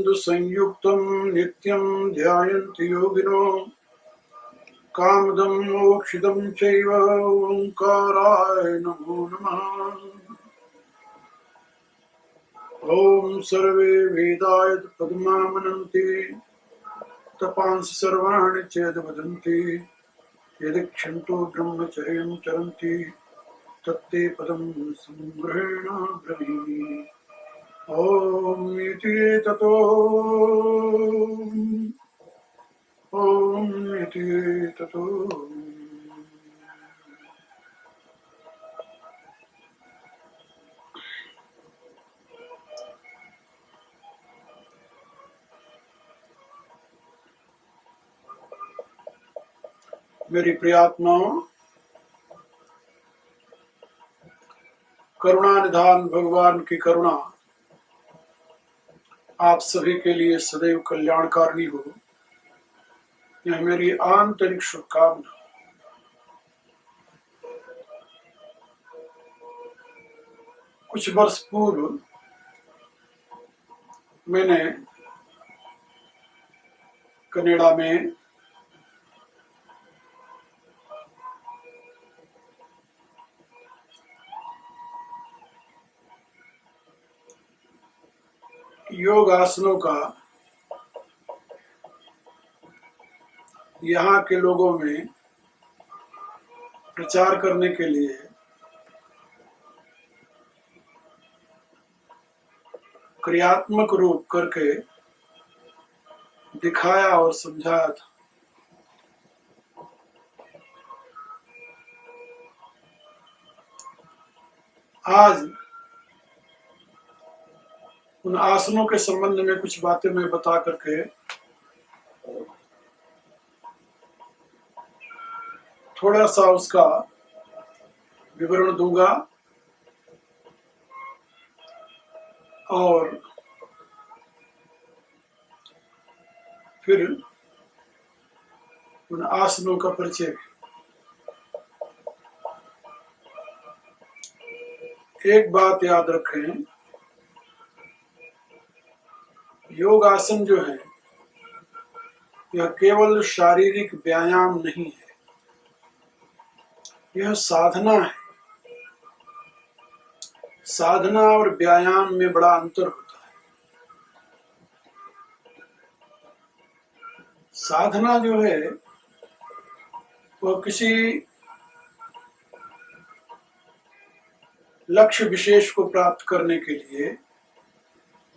बिंदु संयुक्तं नित्यं ध्यायन्ति योगिनो कामदं मोक्षिदं चैव ओंकाराय नमो नमः। ओम सर्वे वेदाय पद्मामनन्ति तपांसि सर्वाणि चेद वदन्ति यदिच्छन्तो ब्रह्मचर्यं चरन्ति तत्ते पदं संग्रहेण ब्रवीमि। ओम इति ततो ओम इति ततो। मेरी प्रियात्माओं, करुणा निधान भगवान की करुणा आप सभी के लिए सदैव कल्याणकारी हो, यह मेरी आंतरिक शुभकामना। कुछ वर्ष पूर्व मैंने कनाडा में योग आसनों का यहाँ के लोगों में प्रचार करने के लिए क्रियात्मक रूप करके दिखाया और समझाया था। आज उन आसनों के संबंध में कुछ बातें मैं बता करके थोड़ा सा उसका विवरण दूंगा और फिर उन आसनों का परिचय। एक बात याद रखें, योग आसन जो है यह केवल शारीरिक व्यायाम नहीं है, यह साधना है। साधना और व्यायाम में बड़ा अंतर होता है। साधना जो है वह किसी लक्ष्य विशेष को प्राप्त करने के लिए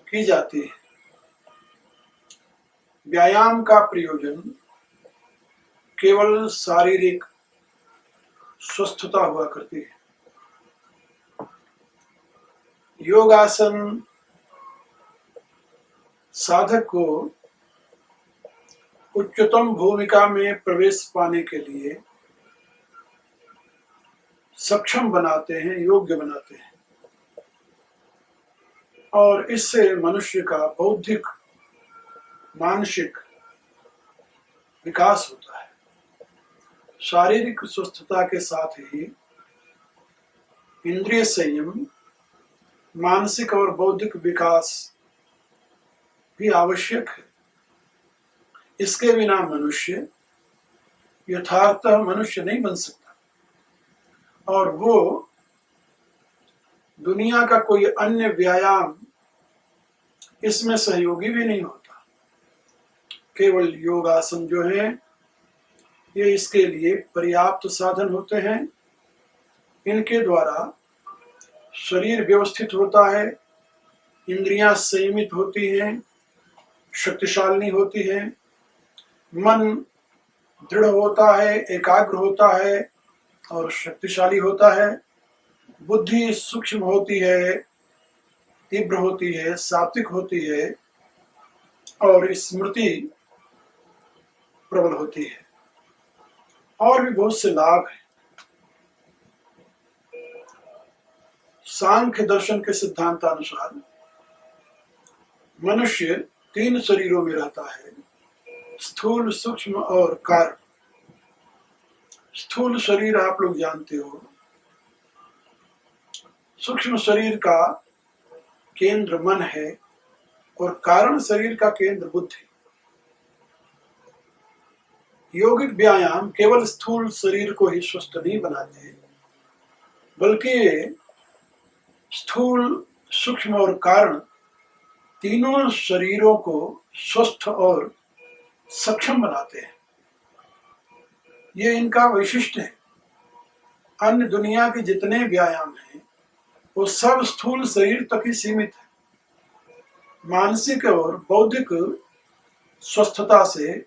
की जाती है। व्यायाम का प्रयोजन केवल शारीरिक स्वस्थता हुआ करती है। योगासन साधक को उच्चतम भूमिका में प्रवेश पाने के लिए सक्षम बनाते हैं, योग्य बनाते हैं, और इससे मनुष्य का बौद्धिक मानसिक विकास होता है। शारीरिक स्वस्थता के साथ ही इंद्रिय संयम, मानसिक और बौद्धिक विकास भी आवश्यक है। इसके बिना मनुष्य यथार्थतः मनुष्य नहीं बन सकता, और वो दुनिया का कोई अन्य व्यायाम इसमें सहयोगी भी नहीं होता। केवल योगासन जो है ये इसके लिए पर्याप्त साधन होते हैं। इनके द्वारा शरीर व्यवस्थित होता है, इंद्रियां संयमित होती हैं, शक्तिशाली होती है, मन दृढ़ होता है, एकाग्र होता है और शक्तिशाली होता है, बुद्धि सूक्ष्म होती है, तीव्र होती है, सात्विक होती है और स्मृति प्रबल होती है। और भी बहुत से लाभ हैं। सांख्य दर्शन के सिद्धांतानुसार मनुष्य 3 शरीरों में रहता है, स्थूल, सूक्ष्म और कारण। स्थूल शरीर आप लोग जानते हो, सूक्ष्म शरीर का केंद्र मन है और कारण शरीर का केंद्र बुद्धि। योगिक व्यायाम केवल स्थूल शरीर को ही स्वस्थ नहीं बनाते, बल्कि ये स्थूल, सूक्ष्म और कारण तीनों शरीरों को स्वस्थ और सक्षम बनाते हैं। ये इनका वैशिष्ट्य है। अन्य दुनिया के जितने व्यायाम हैं वो सब स्थूल शरीर तक ही सीमित है। मानसिक और बौद्धिक स्वस्थता से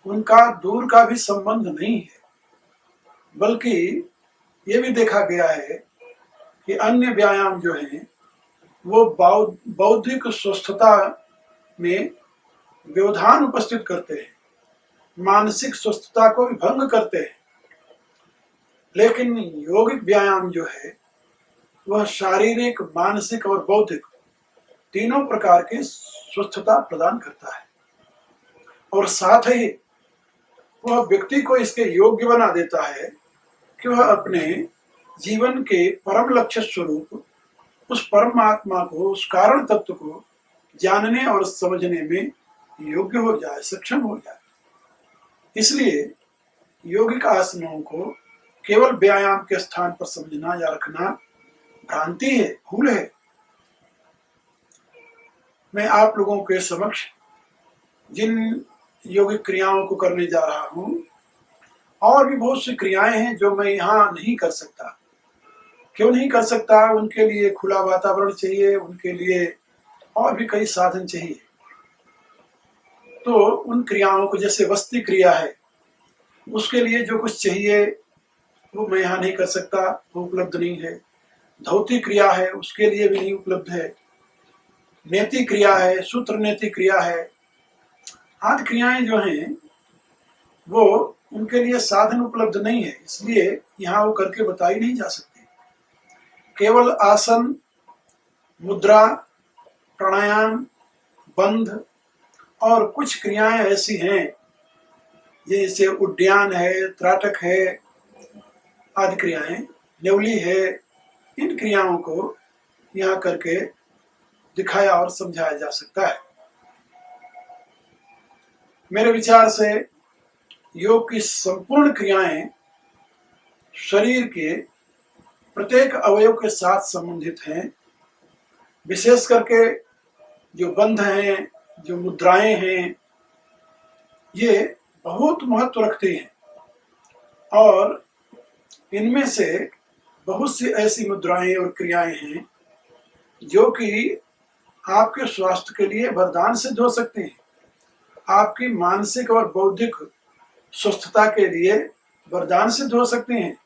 उनका दूर का भी संबंध नहीं है, बल्कि ये भी देखा गया है कि अन्य व्यायाम जो हैं वो बौद्धिक स्वस्थता में व्यवधान उपस्थित करते हैं, मानसिक स्वस्थता को भी भंग करते हैं। लेकिन योगिक व्यायाम जो है वह शारीरिक, मानसिक और बौद्धिक तीनों प्रकार की स्वस्थता प्रदान करता है, और साथ ही वह व्यक्ति को इसके योग्य बना देता है कि वह अपने जीवन के परम लक्ष्य स्वरूप उस परमात्मा को, उस कारण तत्व को जानने और समझने में योग्य हो जाए, सक्षम हो जाए। इसलिए योगिक आसनों को केवल व्यायाम के स्थान पर समझना या रखना भ्रांति है, भूल है। मैं आप लोगों के समक्ष जिन योगिक क्रियाओं को करने जा रहा हूं, और भी बहुत सी क्रियाएं हैं जो मैं यहाँ नहीं कर सकता। क्यों नहीं कर सकता? उनके लिए खुला वातावरण चाहिए, उनके लिए और भी कई साधन चाहिए। तो उन क्रियाओं को, जैसे वस्ती क्रिया है, उसके लिए जो कुछ चाहिए वो मैं यहाँ नहीं कर सकता, वो उपलब्ध नहीं है। धौती क्रिया है, उसके लिए भी नहीं उपलब्ध है। नेति क्रिया है, सूत्र नेति क्रिया है, आदि क्रियाएं जो हैं वो उनके लिए साधन उपलब्ध नहीं है, इसलिए यहाँ वो करके बताई नहीं जा सकती। केवल आसन, मुद्रा, प्राणायाम, बंध और कुछ क्रियाएं ऐसी हैं जैसे उद्यान है, त्राटक है, आदि क्रियाएं, नेवली है, इन क्रियाओं को यहाँ करके दिखाया और समझाया जा सकता है। मेरे विचार से योग की संपूर्ण क्रियाएं शरीर के प्रत्येक अवयव के साथ संबंधित हैं। विशेष करके जो बंध हैं, जो मुद्राएं हैं, ये बहुत महत्व रखती हैं, और इनमें से बहुत सी ऐसी मुद्राएं और क्रियाएं हैं जो कि आपके स्वास्थ्य के लिए वरदान सिद्ध हो सकती हैं, आपकी मानसिक और बौद्धिक स्वस्थता के लिए वरदान सिद्ध हो सकती हैं,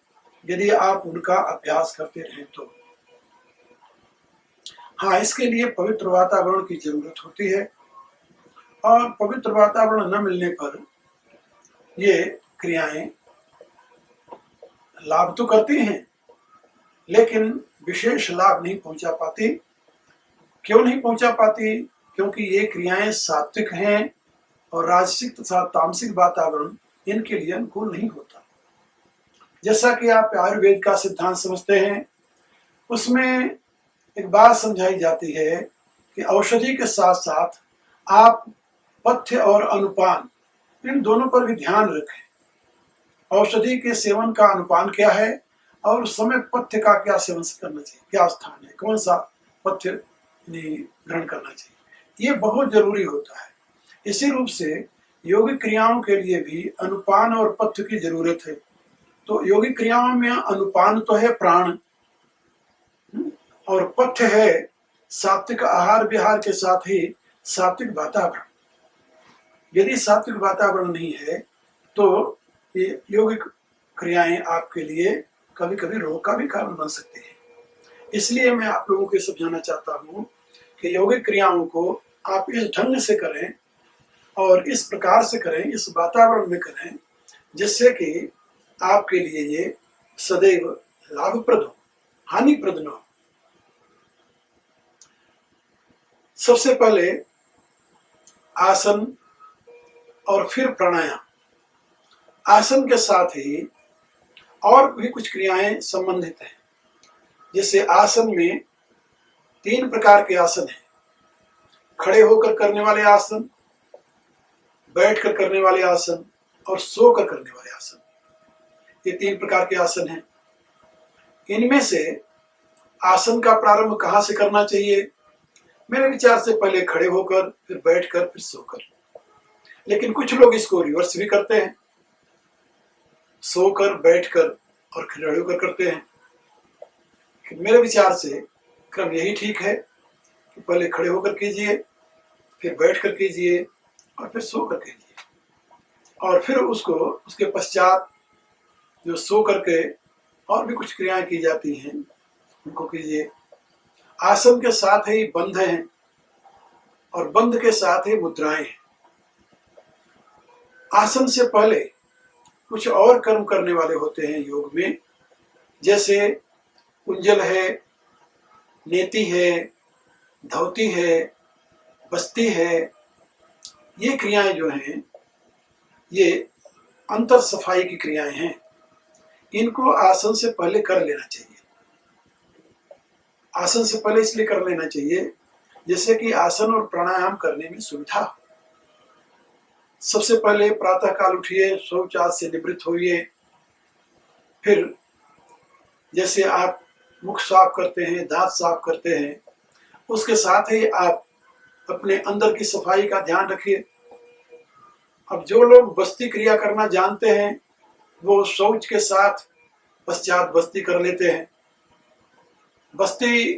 यदि आप उनका अभ्यास करते रहें तो। हाँ, इसके लिए पवित्र वातावरण की जरूरत होती है, और पवित्र वातावरण न मिलने पर ये क्रियाएं लाभ तो करती हैं, लेकिन विशेष लाभ नहीं पहुंचा पाती। क्यों नहीं पहुंचा पाती? क्योंकि ये क्रियाएं सात्विक हैं, और राजसिक तथा तामसिक वातावरण इनके लिए अनुकूल नहीं होता। जैसा कि आप आयुर्वेद का सिद्धांत समझते हैं, उसमें एक बात समझाई जाती है कि औषधि के साथ साथ आप पथ्य और अनुपान, इन दोनों पर भी ध्यान रखें। औषधि के सेवन का अनुपान क्या है, और उस समय पथ्य का क्या सेवन करना चाहिए, क्या स्थान है, कौन सा पथ्य ग्रहण करना चाहिए, ये बहुत जरूरी होता है। इसी रूप से योगिक क्रियाओं के लिए भी अनुपान और पथ्य की जरूरत है। तो योगिक क्रियाओं में अनुपान तो है प्राण, और पथ्य है सात्विक आहार विहार के साथ ही सात्विक वातावरण। यदि सात्विक वातावरण नहीं है तो ये योगिक क्रियाएं आपके लिए कभी कभी रोग का भी कारण बन सकती है। इसलिए मैं आप लोगों को समझाना चाहता हूँ कि योगिक क्रियाओं को आप इस ढंग से करें और इस प्रकार से करें, इस वातावरण में करें, जिससे कि आपके लिए ये सदैव लाभप्रद हो, हानिप्रद न हो। सबसे पहले आसन और फिर प्राणायाम। आसन के साथ ही और भी कुछ क्रियाएं संबंधित हैं। जैसे आसन में 3 प्रकार के आसन हैं। खड़े होकर करने वाले आसन, बैठकर करने वाले आसन और सोकर करने वाले आसन, ये 3 प्रकार के आसन हैं। इनमें से आसन का प्रारंभ कहाँ से करना चाहिए? मेरे विचार से पहले खड़े होकर, फिर बैठकर, फिर सोकर। लेकिन कुछ लोग इसको रिवर्स भी करते हैं, सोकर, बैठकर और खड़े होकर करते हैं। मेरे विचार से क्रम यही ठीक है कि पहले खड़े होकर कीजिए, फिर बैठकर कीजिए और फिर सोकर कीजिए, और फिर उसके पश्चात जो सो करके और भी कुछ क्रियाएं की जाती हैं उनको कीजिए। आसन के साथ ही बंध हैं और बंध के साथ ही मुद्राएं हैं। आसन से पहले कुछ और कर्म करने वाले होते हैं योग में, जैसे कुंजल है, नेति है, धौती है, बस्ती है। ये क्रियाएं जो हैं ये अंतर सफाई की क्रियाएं हैं। इनको आसन से पहले कर लेना चाहिए। आसन से पहले इसलिए कर लेना चाहिए जैसे कि आसन और प्राणायाम करने में सुविधा। सबसे पहले प्रातः काल उठिए, शौच आदि से निवृत्त होइए, फिर जैसे आप मुख साफ करते हैं, दांत साफ करते हैं, उसके साथ ही आप अपने अंदर की सफाई का ध्यान रखिए। अब जो लोग बस्ती क्रिया करना जानते हैं वो शौच के साथ पश्चात बस्ती कर लेते हैं। बस्ती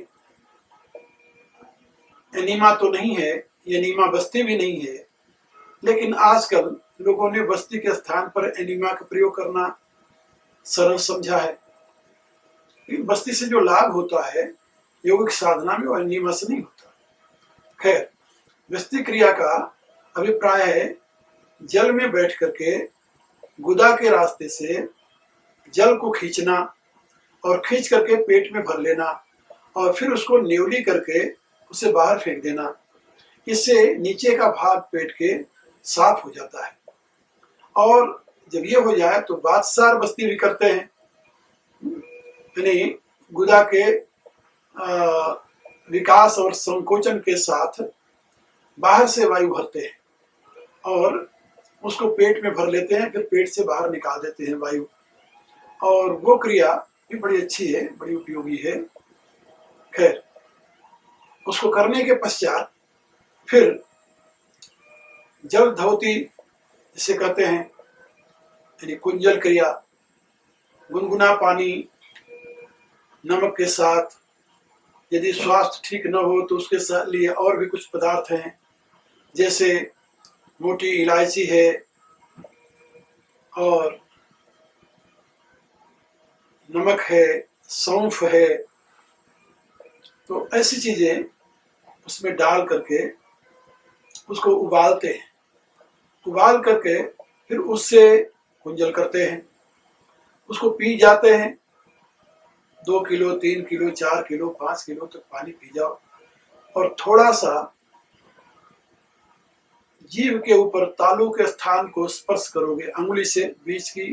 एनीमा तो नहीं है, ये एनीमा बस्ती भी नहीं है, लेकिन आजकल लोगों ने बस्ती के स्थान पर एनीमा का प्रयोग करना सरल समझा है। बस्ती से जो लाभ होता है योगिक साधना में वो एनीमा से नहीं होता। खैर, बस्ती क्रिया का अभिप्राय है जल में बैठ करके गुदा के रास्ते से जल को खींचना और खींच करके पेट में भर लेना और फिर उसको न्योली करके उसे बाहर फेंक देना। इससे नीचे का भाग पेट के साफ हो जाता है। और जब ये हो जाए तो बादशाह बस्ती भी करते हैं, यानी गुदा के विकास और संकोचन के साथ बाहर से वायु भरते हैं और उसको पेट में भर लेते हैं, फिर पेट से बाहर निकाल देते हैं वायु। और वो क्रिया भी बड़ी अच्छी है, बड़ी उपयोगी है। खैर, उसको करने के पश्चात फिर जल धौती जिसे कहते हैं, यानी कुंजल क्रिया, गुनगुना पानी नमक के साथ, यदि स्वास्थ्य ठीक न हो तो उसके लिए और भी कुछ पदार्थ हैं, जैसे मोटी इलायची है और नमक है, सौंफ है। तो ऐसी चीजें उसमें डाल करके उसको उबालते हैं। उबाल करके फिर उससे कुंजल करते हैं, उसको पी जाते हैं। 2 किलो, 3 किलो, 4 किलो, 5 किलो तक पानी पी जाओ और थोड़ा सा जीभ के ऊपर तालू के स्थान को स्पर्श करोगे अंगुली से, बीच की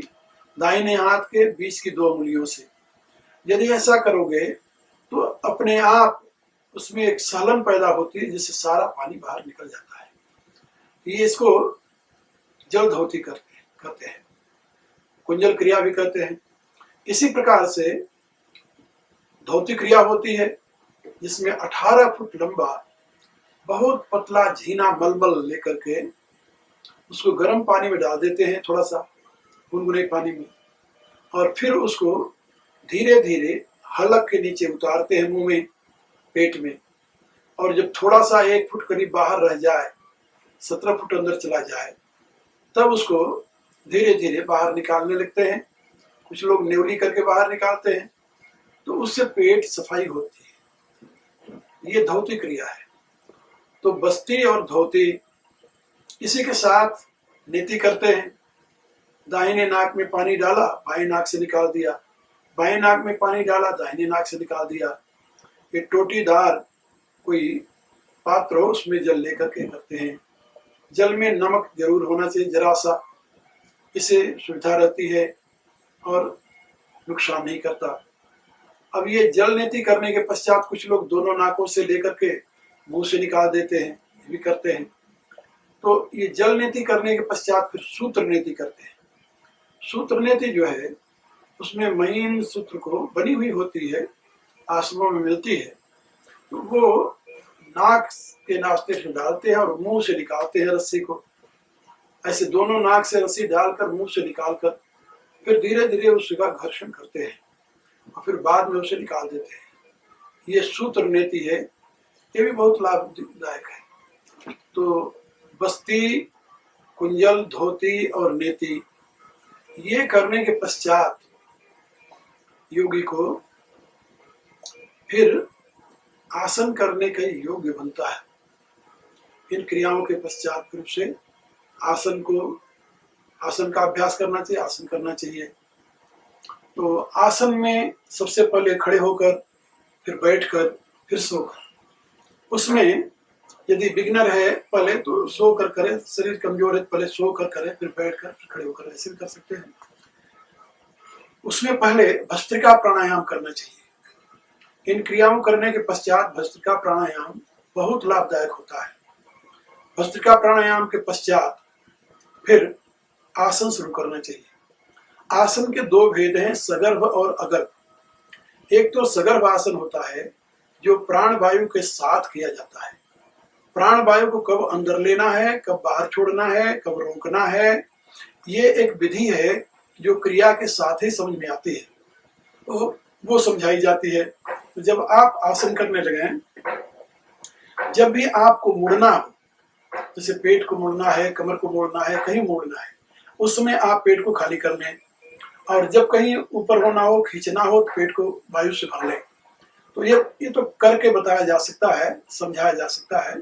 दाहिने हाथ के बीच की 2 अंगुलियों से। यदि ऐसा करोगे तो अपने आप उसमें एक सहलन पैदा होती है जिससे सारा पानी बाहर निकल जाता है। ये इसको जल धौती कहते हैं, कुंजल क्रिया भी कहते हैं। इसी प्रकार से धौती क्रिया होती है जिसमें 18 फुट लंबा बहुत पतला झीना मलमल लेकर के उसको गर्म पानी में डाल देते हैं, थोड़ा सा गुनगुने पानी में, और फिर उसको धीरे धीरे हलक के नीचे उतारते हैं मुंह में, पेट में। और जब थोड़ा सा 1 फुट करीब बाहर रह जाए, 17 फुट अंदर चला जाए, तब उसको धीरे धीरे बाहर निकालने लगते हैं। कुछ लोग न्योली करके बाहर निकालते हैं, तो उससे पेट सफाई होती है। ये धौती क्रिया है। तो बस्ती और धौती, इसी के साथ नीति करते हैं। दाहिने नाक में पानी डाला, बाएं नाक से निकाल दिया, बाएं नाक में पानी डाला, दाहिने नाक से निकाल दिया। ये टोटीदार कोई पात्र हो उसमें जल लेकर के करते हैं। जल में नमक जरूर होना चाहिए, जरा सा, इससे सुविधा रहती है और नुकसान नहीं करता। अब ये जल नीति करने के पश्चात कुछ लोग दोनों नाकों से लेकर के मुंह से निकाल देते हैं, भी करते हैं। तो ये जल नीति करने के पश्चात फिर सूत्र नीति करते हैं। सूत्र नीति जो है उसमें महीन सूत्र को बनी हुई होती है, आश्रमों में मिलती है, तो वो नाक के नास्ते से डालते हैं और मुंह से निकालते हैं रस्सी को। ऐसे दोनों नाक से रस्सी डालकर मुंह से निकालकर फिर धीरे धीरे उसका घर्षण करते हैं और फिर बाद में उसे निकाल देते हैं। ये सूत्र नीति है, ये भी बहुत लाभदायक है। तो बस्ती, कुंजल, धोती और नेति, ये करने के पश्चात योगी को फिर आसन करने का योग्य बनता है। इन क्रियाओं के पश्चात फिर उसे आसन का अभ्यास करना चाहिए, आसन करना चाहिए। तो आसन में सबसे पहले खड़े होकर, फिर बैठकर, फिर सोकर। उसमें यदि बिगनर है पहले तो सोकर करे, शरीर कमजोर है पहले सोकर करे, फिर बैठकर, फिर खड़े होकर, ऐसे भी कर सकते हैं। उसमें पहले भस्त्रिका प्राणायाम करना चाहिए। इन क्रियाओं करने के पश्चात भस्त्रिका प्राणायाम बहुत लाभदायक होता है। भस्त्रिका प्राणायाम के पश्चात फिर आसन शुरू करना चाहिए। आसन के दो भेद हैं, सगर्भ और अगर्भ। एक तो सगर्भ आसन होता है जो प्राण वायु के साथ किया जाता है। प्राण वायु को कब अंदर लेना है, कब बाहर छोड़ना है, कब रोकना है, ये एक विधि है जो क्रिया के साथ ही समझ में आती है, तो वो समझाई जाती है। तो जब आप आसन करने लगे, जब भी आपको मुड़ना हो, जैसे पेट को मुड़ना है, कमर को मोड़ना है, कहीं मोड़ना है, उस समय आप पेट को खाली कर लें। और जब कहीं ऊपर होना हो, खींचना हो, तो पेट को वायु से भर लें। तो ये तो करके बताया जा सकता है, समझाया जा सकता है।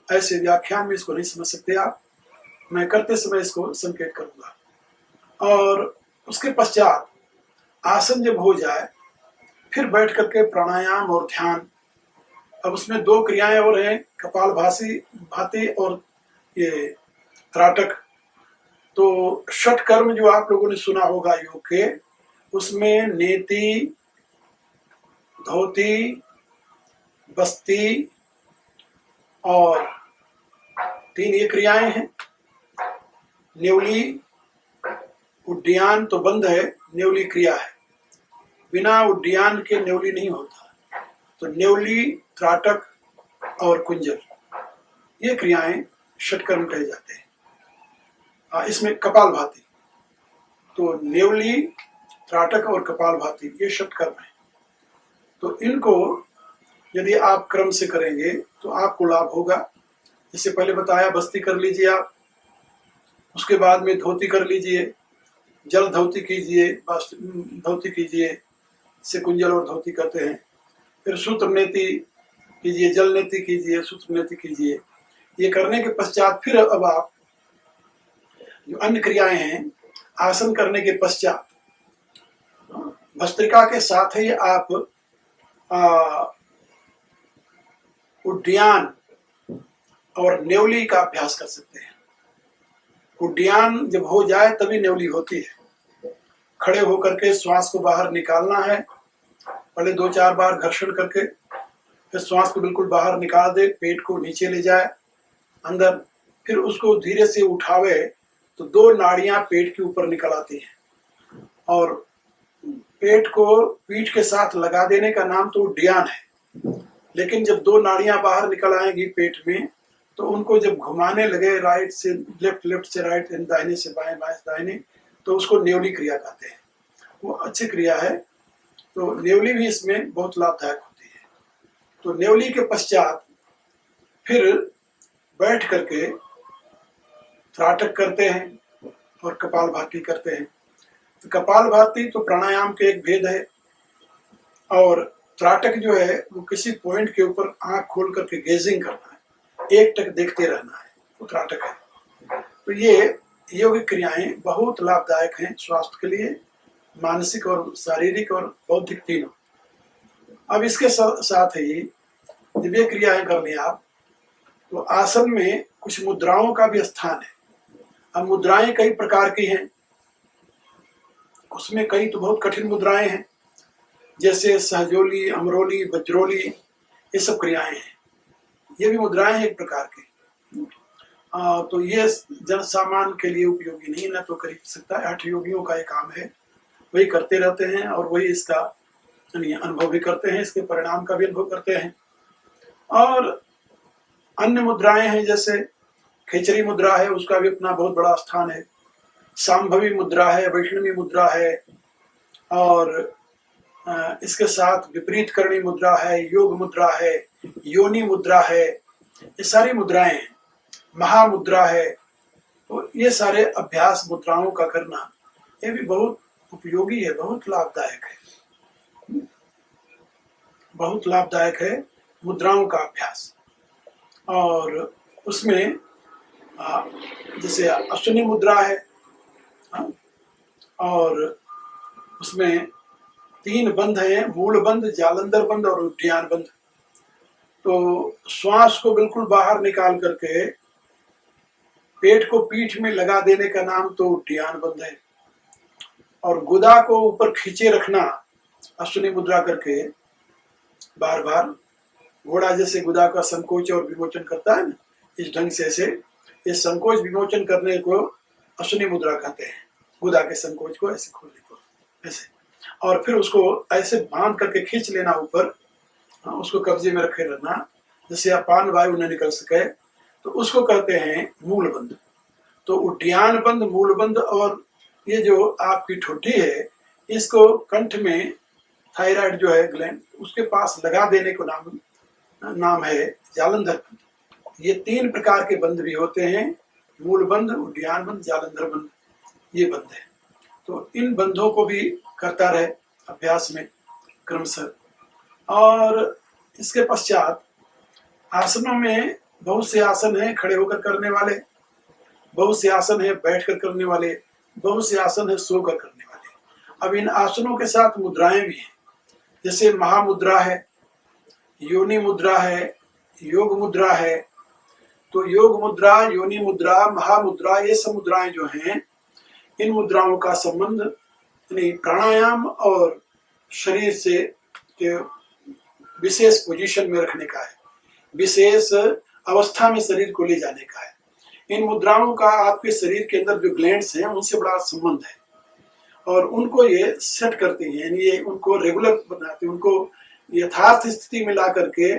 ऐसे व्याख्यान में इसको नहीं समझ सकते आप, मैं करते समय इसको संकेत करूंगा। और उसके पश्चात आसन जब हो जाए, फिर बैठ करके प्राणायाम और ध्यान। अब उसमें दो क्रियाएं और हैं, कपाल भाती और ये त्राटक। तो षट कर्म जो आप लोगों ने सुना होगा योग के, उसमें नेति, धोती, बस्ती और तीन ये क्रियाएं हैं। नेवली, उड्डयन तो बंद है, नेवली क्रिया है। बिना उड्डयन के नेवली नहीं होता। तो नेवली, त्राटक और कुंजल, ये क्रियाएं षटकर्म कहे जाते हैं। इसमें कपाल भाती, तो नेवली, त्राटक और कपाल भाती ये षटकर्म है। तो इनको यदि आप क्रम से करेंगे तो आपको लाभ होगा। जैसे पहले बताया, बस्ती कर लीजिए आप, उसके बाद में धोती कर लीजिए, जल धोती कीजिए, धोती कीजिए, से कुंजल और धोती करते हैं। फिर सूत्र नेति कीजिए, जल नेति कीजिए, सूत्र नेति कीजिए। ये करने के पश्चात फिर अब आप जो अन्य क्रियाएं हैं, आसन करने के पश्चात भस्त्रिका के साथ ही आप उड्डयन और नेवली का अभ्यास कर सकते हैं। उड्डयन जब हो जाए तभी नेवली होती है। खड़े होकर के श्वास को बाहर निकालना है, पहले 2-4 बार घर्षण करके, फिर श्वास को बिल्कुल बाहर निकाल दे, पेट को नीचे ले जाए अंदर, फिर उसको धीरे से उठावे तो 2 नाड़ियां पेट के ऊपर निकल आती हैं। और पेट को पीठ के साथ लगा देने का नाम तो उड्डयन है। लेकिन जब 2 नाड़ियां बाहर निकल आएंगी पेट में, तो उनको जब घुमाने लगे राइट से लेफ्ट, लेफ्ट से राइट, दाहिने से बाएं, बाएं से दाहिने, तो उसको नेवली क्रिया कहते हैं। वो अच्छी क्रिया है। तो नेवली भी इसमें बहुत लाभदायक होती है। तो नेवली के पश्चात फिर बैठ करके त्राटक करते हैं और कपाल भाती करते हैं। तो कपाल भाती तो प्राणायाम के एक भेद है, और त्राटक जो है वो किसी पॉइंट के ऊपर आंख खोल करके गेजिंग करना है, एक टक देखते रहना है, वो त्राटक है। तो ये योगिक क्रियाएं बहुत लाभदायक हैं स्वास्थ्य के लिए, मानसिक और शारीरिक और बौद्धिक तीनों। अब इसके साथ ही जब ये क्रियाएं कर ली आप, तो आसन में कुछ मुद्राओं का भी स्थान है। अब मुद्राएं कई प्रकार की हैं, उसमें कई तो बहुत कठिन मुद्राएं हैं, जैसे सहजोली, अमरोली, वज्रोली, ये सब क्रियाएं हैं। ये भी मुद्राएं हैं एक प्रकार की। तो ये जन सामान्य के लिए उपयोगी नहीं, न तो खरीद सकता है। हठ योगियों का ये काम है, वही करते रहते हैं और वही इसका अनुभव भी करते हैं, इसके परिणाम का भी अनुभव करते हैं। और अन्य मुद्राएं हैं, जैसे खेचरी मुद्रा है, उसका भी अपना बहुत बड़ा स्थान है। सांभवी मुद्रा है, वैष्णवी मुद्रा है, और इसके साथ विपरीत करणी मुद्रा है, योग मुद्रा है, योनि मुद्रा है, ये सारी मुद्राएं हैं। महामुद्रा है। तो ये सारे अभ्यास मुद्राओं का करना, ये भी बहुत उपयोगी है, बहुत लाभदायक है, बहुत लाभदायक है मुद्राओं का अभ्यास। और उसमें जैसे अश्विनी मुद्रा है, और उसमें 3 बंध हैं, मूल बंध, जालंधर बंध और उड्डयन बंध। तो श्वास को बिल्कुल बाहर निकाल करके पेट को पीठ में लगा देने का नाम तो उड्डयन बंध है, और गुदा को ऊपर खींचे रखना अश्विनी मुद्रा करके, बार बार घोड़ा जैसे गुदा का संकोच और विमोचन करता है ना, इस ढंग से ऐसे ये संकोच विमोचन करने को अश्विनी मुद्रा कहते हैं। गुदा के संकोच को ऐसे खोलने को, ऐसे, और फिर उसको ऐसे बांध करके खींच लेना ऊपर, उसको कब्जे में रखे रहना, जैसे अपान वायु न निकल सके, तो उसको कहते हैं मूल बंध। तो उड्डयन बंध, मूल बंध, और ये जो आपकी ठोडी है, इसको कंठ में थायराइड जो है ग्लैंड, उसके पास लगा देने को नाम है जालंधर बंध। ये 3 प्रकार के बंध भी होते हैं, मूल बंध, उड्डयन बंध, जालंधर बंध, ये बंध है। तो इन बंधों को भी करता रहे अभ्यास में क्रमशः। और इसके पश्चात आसनों में बहुत से आसन हैं खड़े होकर करने वाले, बहुत से आसन है बैठकर करने वाले, बहुत से आसन है सोकर करने वाले। अब इन आसनों के साथ मुद्राएं भी हैं, जैसे महामुद्रा है, योनि मुद्रा है, योग मुद्रा है। तो योग मुद्रा, योनि मुद्रा, महामुद्रा, ये सब मुद्राएं जो हैं, इन मुद्राओं का संबंध प्राणायाम और शरीर से विशेष पोजीशन में रखने का है, विशेष अवस्था में शरीर को ले जाने का है। इन मुद्राओं का आपके शरीर के अंदर जो ग्लैंड्स हैं उनसे बड़ा संबंध है, और उनको ये सेट करती हैं, यानी ये उनको रेगुलर बनाते हैं, उनको यथार्थ स्थिति में ला करके,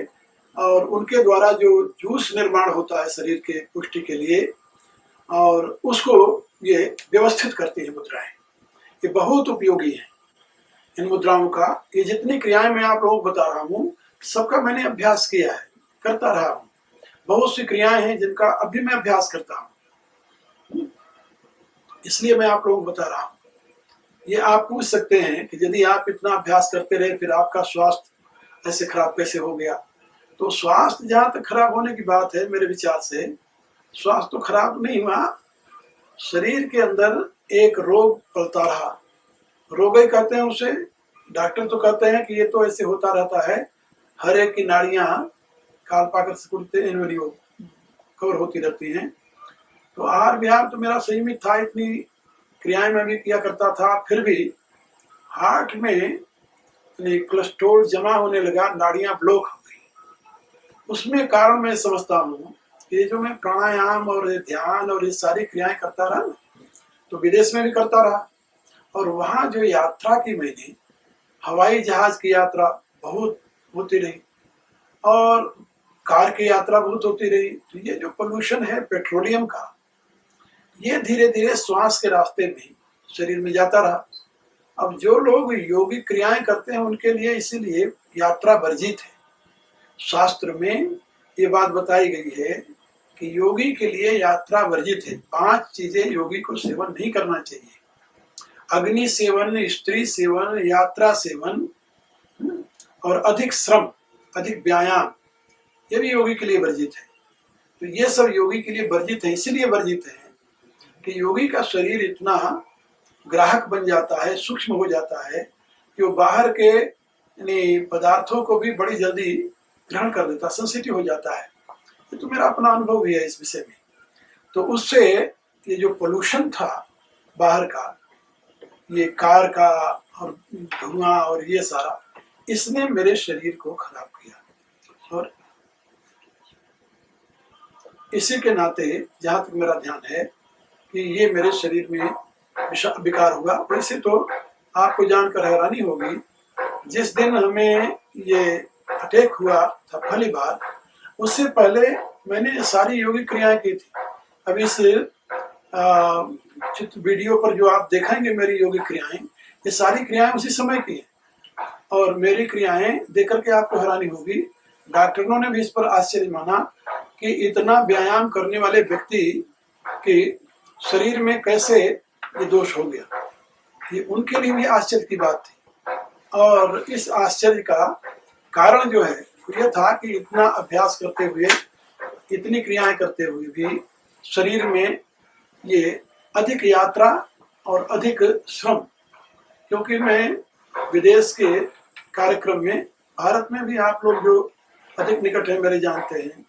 और उनके द्वारा जो जूस निर्माण होता है शरीर के पुष्टि के लिए, और उसको ये व्यवस्थित करती है मुद्राएं। ये बहुत उपयोगी है इन मुद्राओं का। ये जितनी क्रियाएं मैं आप लोगों को बता रहा हूँ, सबका मैंने अभ्यास किया है, करता रहा हूँ। बहुत सी क्रियाएं हैं जिनका अभी मैं अभ्यास करता हूँ, इसलिए मैं आप लोगों को बता रहा हूँ। ये आप पूछ सकते हैं कि यदि आप इतना अभ्यास करते रहे, फिर आपका स्वास्थ्य ऐसे खराब कैसे हो गया? तो स्वास्थ्य जहां तक खराब होने की बात है, मेरे विचार से स्वास्थ्य तो खराब नहीं हुआ, शरीर के अंदर एक रोग पलता रहा। रोग ही कहते हैं उसे, डॉक्टर तो कहते हैं कि ये तो ऐसे होता रहता है, हर एक की नाड़ियां काल पाकर कवर होती रहती हैं। तो आहार विहार तो मेरा सही में था, इतनी क्रियाएं मैं भी किया करता था, फिर भी हार्ट में कोलेस्ट्रॉल जमा होने लगा, नाड़ियां ब्लॉक हो गई। उसमें कारण मैं समझता हूँ कि जो मैं प्राणायाम और ध्यान और ये सारी क्रियाएं करता रहा ना, तो विदेश में भी करता रहा, और वहां जो यात्रा की मैंने, हवाई जहाज की यात्रा बहुत होती रही, और कार की यात्रा बहुत होती रही। तो ये जो पोल्यूशन है पेट्रोलियम का, ये धीरे धीरे श्वास के रास्ते में शरीर में जाता रहा। अब जो लोग योगिक क्रियाएं करते हैं उनके लिए इसीलिए यात्रा वर्जित है। शास्त्र में ये बात बताई गई है कि योगी के लिए यात्रा वर्जित है। 5 चीजें योगी को सेवन नहीं करना चाहिए: अग्नि सेवन, स्त्री सेवन, यात्रा सेवन, और अधिक श्रम, अधिक व्यायाम, ये भी योगी के लिए वर्जित है। तो ये सब योगी के लिए वर्जित है। इसीलिए वर्जित है कि योगी का शरीर इतना ग्राहक बन जाता है, सूक्ष्म हो जाता है, कि वो बाहर के पदार्थों को भी बड़ी जल्दी ग्रहण कर लेता, सेंसिटिव हो जाता है। ये तो मेरा अपना अनुभव भी है इस विषय में। तो उससे ये जो पोल्यूशन था बाहर का, ये कार का और धुआं और ये सारा, इसने मेरे शरीर को खराब किया। और इसी के नाते जहाँ तक मेरा ध्यान है कि ये मेरे शरीर में विकार हुआ। वैसे तो आपको जानकर हैरानी होगी, जिस दिन हमें ये अटैक हुआ था पहली बार, उससे पहले मैंने सारी योगिक क्रियाएं की थी। अब इस चित्र वीडियो पर जो आप देखेंगे मेरी योगिक क्रियाएं, ये सारी क्रियाएं उसी समय की हैं। और मेरी क्रियाएं देख करके आपको हैरानी होगी, डॉक्टरों ने भी इस पर आश्चर्य माना कि इतना व्यायाम करने वाले व्यक्ति के शरीर में कैसे ये दोष हो गया। ये उनके लिए भी आश्चर्य की बात थी। और इस आश्चर्य का कारण जो है यह था कि इतना अभ्यास करते हुए, इतनी क्रियाएं करते हुए भी शरीर में ये अधिक यात्रा और अधिक श्रम, क्योंकि मैं विदेश के कार्यक्रम में, भारत में भी आप लोग जो अधिक निकट है मेरे जानते हैं,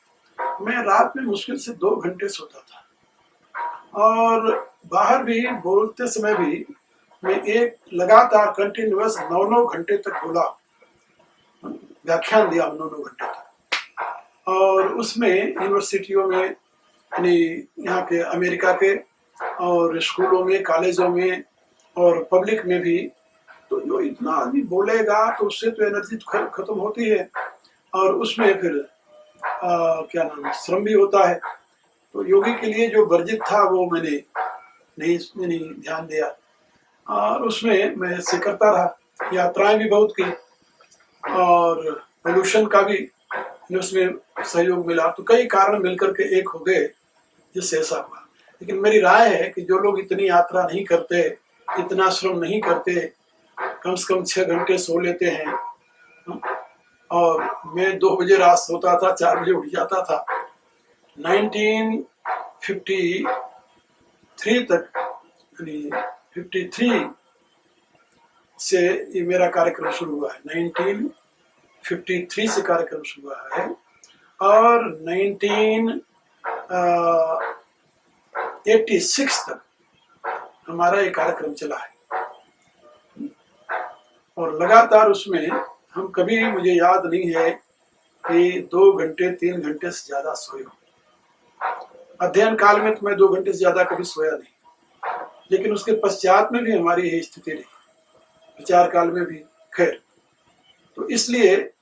मैं रात में मुश्किल से 2 घंटे सोता था। और बाहर भी बोलते समय भी मैं एक लगातार कंटिन्यूअस 9-9 घंटे तक बोला, व्याख्यान दिया 9-9 घंटे तक। और उसमें यूनिवर्सिटियों में, यानी यहाँ के अमेरिका के, और स्कूलों में, कॉलेजों में और पब्लिक में भी, तो जो इतना आदमी बोलेगा तो उससे तो एनर्जी खत्म होती है, और उसमें फिर क्या नाम, श्रम भी होता है। तो योगी के लिए जो वर्जित था वो मैंने नहीं ध्यान दिया, और उसमें मैं ऐसे करता रहा। यात्राएं भी बहुत की, और पोल्यूशन का भी उसमें सहयोग मिला। तो कई कारण मिलकर के एक हो गए जिससे ऐसा हुआ। लेकिन मेरी राय है कि जो लोग इतनी यात्रा नहीं करते, इतना श्रम नहीं करते, कम से कम 6 घंटे सो लेते हैं, और मैं 2 बजे रात सोता था, 4 बजे उठ जाता था। 1953 तक, यानी 53 से ये मेरा कार्यक्रम शुरू हुआ है। 1953 से कार्यक्रम शुरू हुआ है, और 1986 तक हमारा ये कार्यक्रम चला है। और लगातार उसमें हम कभी, मुझे याद नहीं है कि 2 घंटे 3 घंटे से ज्यादा सोए हो। अध्ययन काल में तो मैं 2 घंटे से ज्यादा कभी सोया नहीं, लेकिन उसके पश्चात में भी हमारी यही स्थिति रही, विचार काल में भी। खैर, तो इसलिए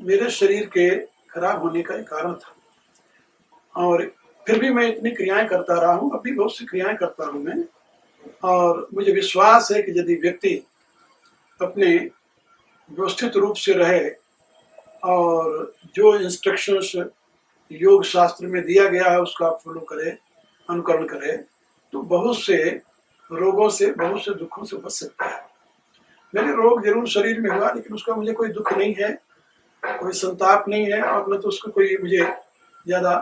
मेरे शरीर के खराब होने का एक कारण था। और फिर भी मैं इतनी क्रियाएं करता रहा हूँ, अभी बहुत सी क्रियाएं करता हूँ मैं। और मुझे विश्वास है कि यदि व्यक्ति अपने व्यवस्थित रूप से रहे और जो इंस्ट्रक्शंस योग शास्त्र में दिया गया है उसका फॉलो करे, अनुकरण करे, तो बहुत से रोगों से, बहुत से दुखों से बच सकता है। मेरे रोग जरूर शरीर में हुआ, लेकिन उसका मुझे कोई दुख नहीं है, कोई संताप नहीं है, और न तो उसको कोई मुझे ज्यादा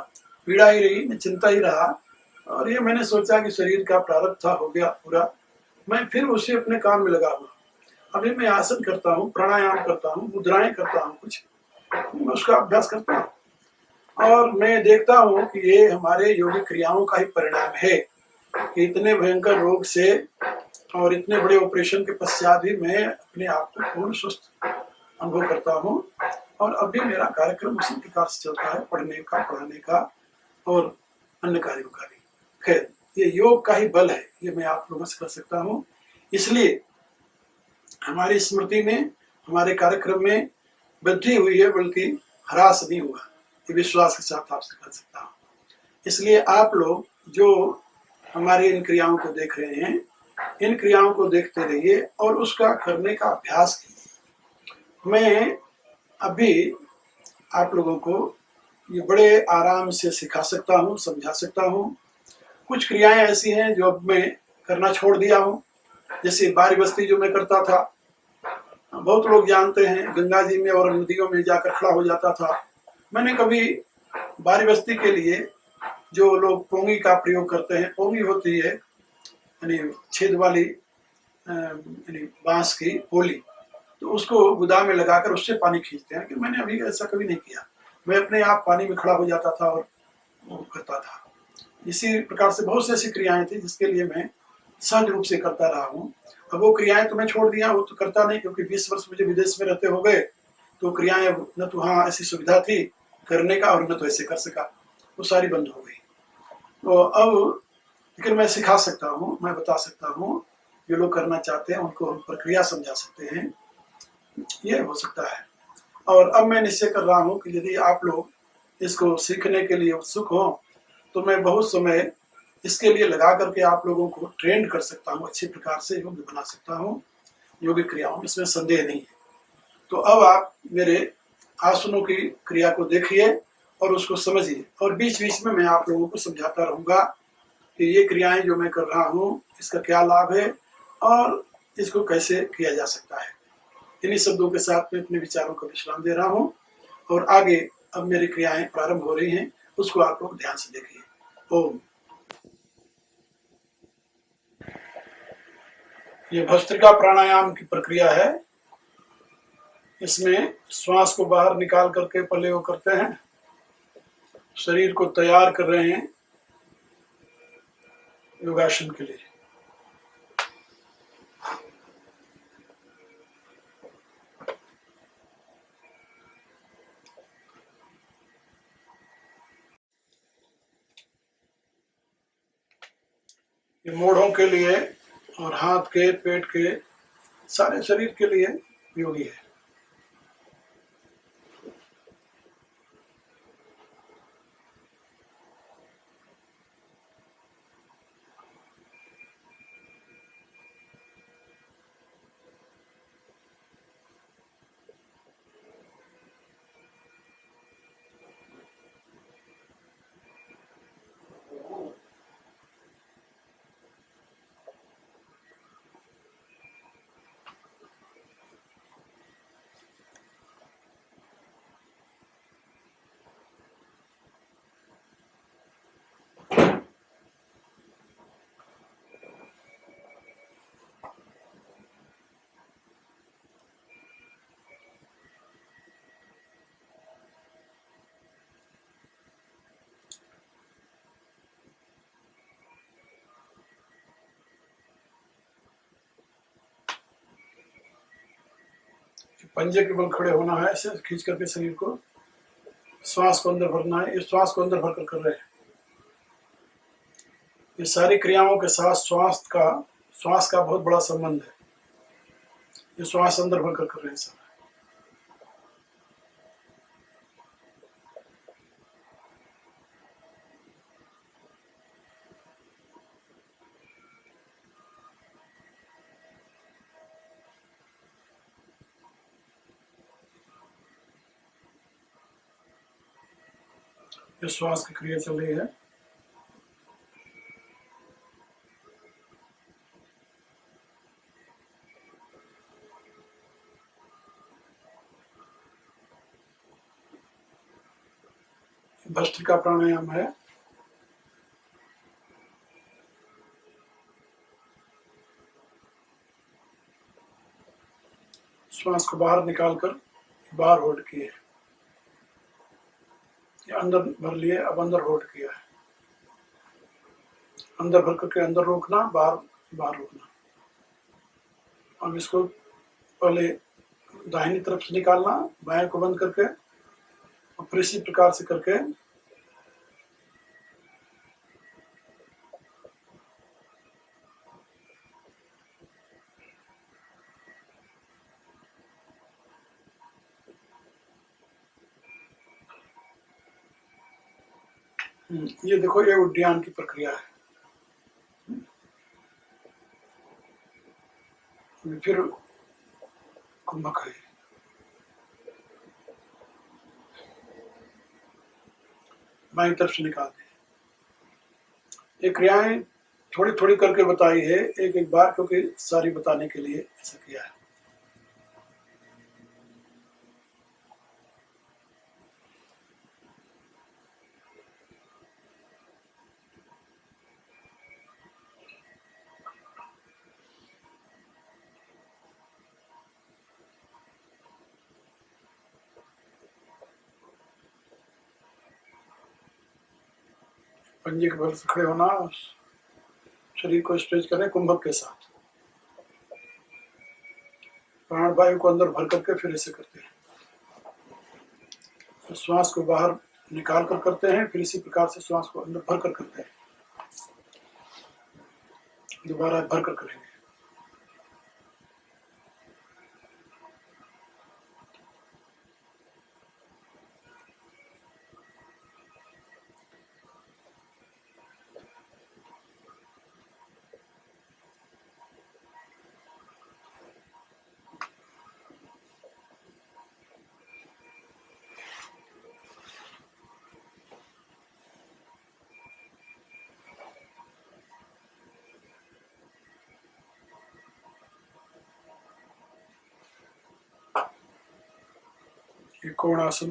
पीड़ा ही रही, मैं चिंता ही रहा। और ये मैंने सोचा कि शरीर का प्रारब्ध था, हो गया पूरा, मैं फिर उसे अपने काम में लगा हुआ। अभी मैं आसन करता हूँ, प्राणायाम करता हूँ, मुद्राएं करता हूँ, कुछ मैं उसका अभ्यास करता हूँ। और मैं देखता हूँ कि ये हमारे योगिक क्रियाओं का ही परिणाम है कि इतने भयंकर रोग से और इतने बड़े ऑपरेशन के पश्चात भी मैं अपने आप को पूर्ण स्वस्थ अनुभव करता हूँ। और अभी मेरा कार्यक्रम उसी प्रकार से चलता है, पढ़ने का, पढ़ाने का और अन्य कार्यों का भी। खैर, ये योग का ही बल है, ये मैं आप लोगों से कर सकता हूँ। इसलिए हमारी स्मृति में, हमारे कार्यक्रम में वृद्धि हुई है, बल्कि ह्रास नहीं हुआ, ये विश्वास के साथ आपसे कर सकता हूँ। इसलिए आप लोग जो हमारी इन क्रियाओं को देख रहे हैं, इन क्रियाओं को देखते रहिए और उसका करने का अभ्यास कीजिए। मैं अभी आप लोगों को ये बड़े आराम से सिखा सकता हूँ, समझा सकता हूँ। कुछ क्रियाएं ऐसी हैं जो अब मैं करना छोड़ दिया हूँ, जैसे बारी बस्ती जो मैं करता था, बहुत लोग जानते हैं, गंगा जी में और नदियों में जाकर खड़ा हो जाता था। मैंने कभी बारी बस्ती के लिए जो लोग पोंगी का प्रयोग करते हैं, पोंगी होती है यानी छेद वाली यानी बांस की पोली, तो उसको गुदा में लगाकर उससे पानी खींचते हैं, कि मैंने अभी ऐसा कभी नहीं किया। मैं अपने आप पानी में खड़ा हो जाता था और वो करता था। इसी प्रकार से बहुत सी ऐसी क्रियाएं थी जिसके लिए मैं सहज रूप से करता रहा हूँ। अब वो क्रियाएं तो मैं छोड़ दिया, वो तो करता नहीं, क्योंकि 20 वर्ष मुझे विदेश में रहते हो गए, तो क्रियाएं न तो वहाँ ऐसी सुविधा थी करने का और न तो ऐसे कर सका। वो सारी बंद हो गई। तो अब लेकिन मैं सिखा सकता हूँ, मैं बता सकता हूँ, जो लोग करना चाहते हैं उनको हम प्रक्रिया समझा सकते हैं, ये हो सकता है। और अब मैं निश्चय कर रहा हूँ कि यदि आप लोग इसको सीखने के लिए उत्सुक हो तो मैं बहुत समय इसके लिए लगा करके आप लोगों को ट्रेन कर सकता हूँ, अच्छी प्रकार से योग्य बना सकता हूँ योगिक क्रियाओं में, इसमें संदेह नहीं है। तो अब आप मेरे आसनों की क्रिया को देखिए और उसको समझिए, और बीच बीच में मैं आप लोगों को समझाता रहूंगा कि ये क्रियाएं जो मैं कर रहा हूँ इसका क्या लाभ है और इसको कैसे किया जा सकता है। इन्हीं शब्दों के साथ मैं अपने विचारों को विश्राम दे रहा हूँ और आगे अब मेरी क्रियाएं प्रारंभ हो रही हैं, उसको आप लोग ध्यान से देखिए। ओम। ये भस्त्रिका प्राणायाम की प्रक्रिया है। इसमें श्वास को बाहर निकाल करके पहले वो करते हैं, शरीर को तैयार कर रहे हैं योगासन के लिए। ये मोढ़ों के लिए और हाथ के, पेट के, सारे शरीर के लिए उपयोगी है। पंजे के बल खड़े होना है, ऐसे खींच करके शरीर को, श्वास को अंदर भरना है। ये श्वास को अंदर भरकर कर रहे हैं। ये सारी क्रियाओं के साथ श्वास का बहुत बड़ा संबंध है। ये श्वास अंदर भरकर कर रहे हैं सब। ये श्वास की क्रिया चल रही है। भस्त्रिका प्राणायाम है। श्वास को बाहर निकालकर बाहर होल्ड किए, अंदर भर लिए, अब अंदर होल्ड किया है। अंदर भर करके अंदर रोकना, बाहर बाहर रोकना। अब इसको पहले दाहिनी तरफ से निकालना, बाएं को बंद करके, और फिर इसी प्रकार से करके ये देखो, ये उड्डयन की प्रक्रिया है। फिर कुंभक है। बाईं तरफ से निकाल दें। ये क्रियाएं थोड़ी थोड़ी करके बताई है, एक एक बार, क्योंकि सारी बताने के लिए ऐसा किया है। पंजे के बल से खड़े होना, शरीर को स्ट्रेच करें कुंभक के साथ। प्राण वायु को अंदर भर करके फिर ऐसे करते हैं। श्वास को बाहर निकाल कर करते हैं, फिर इसी प्रकार से श्वास को अंदर भर कर करते हैं। दोबारा भर कर करेंगे। ये कोणासन,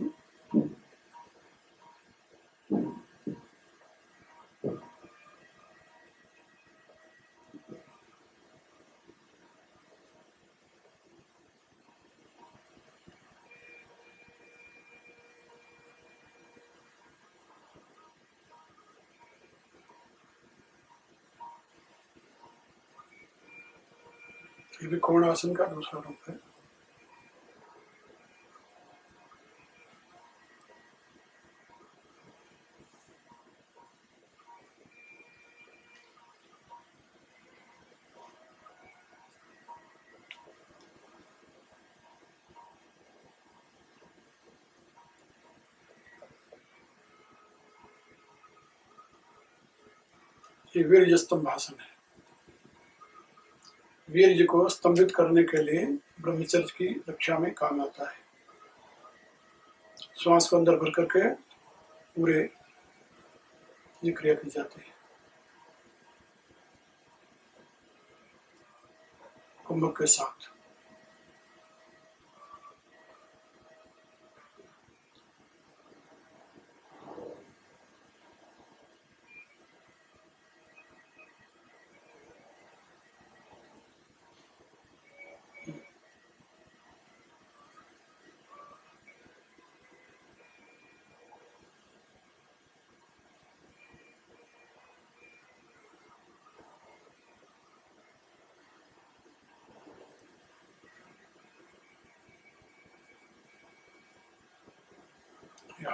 ये भी कोणासन का दूसरा रूप है। ये वीर्य स्तंभासन है। वीर्य को स्तंभित करने के लिए ब्रह्मचर्य की रक्षा में काम आता है। श्वास को अंदर भर करके पूरे ये क्रिया की जाती है। कुंभक के साथ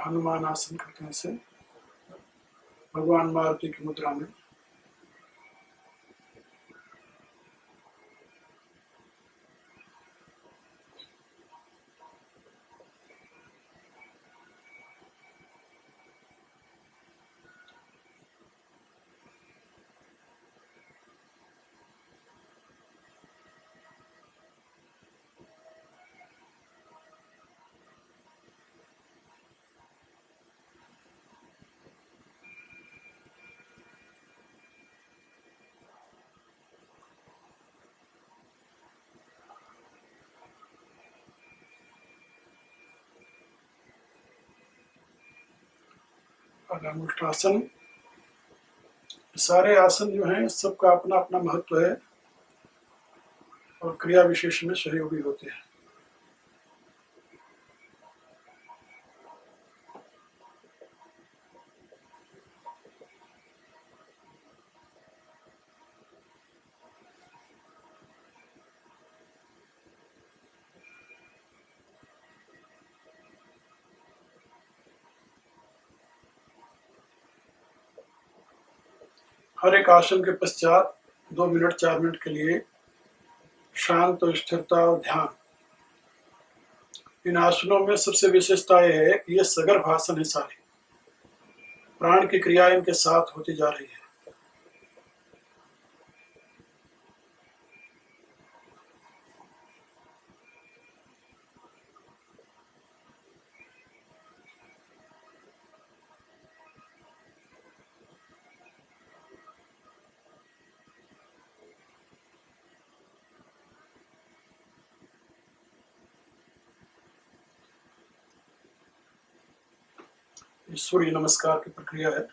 हनुमान आसन करते हैं इसे भगवान मारुति की मुद्रा में। अनुष्ठासन, सारे आसन जो हैं सबका अपना अपना महत्व है और क्रिया विशेष में सहयोगी होते हैं। हर एक आसन के पश्चात 2 मिनट 4 मिनट के लिए शांत और स्थिरता और ध्यान। इन आसनों में सबसे विशेषता यह है कि ये सगर्भ आसन है। सारे प्राण की क्रिया इनके साथ होती जा रही है। सूर्य नमस्कार की प्रक्रिया है।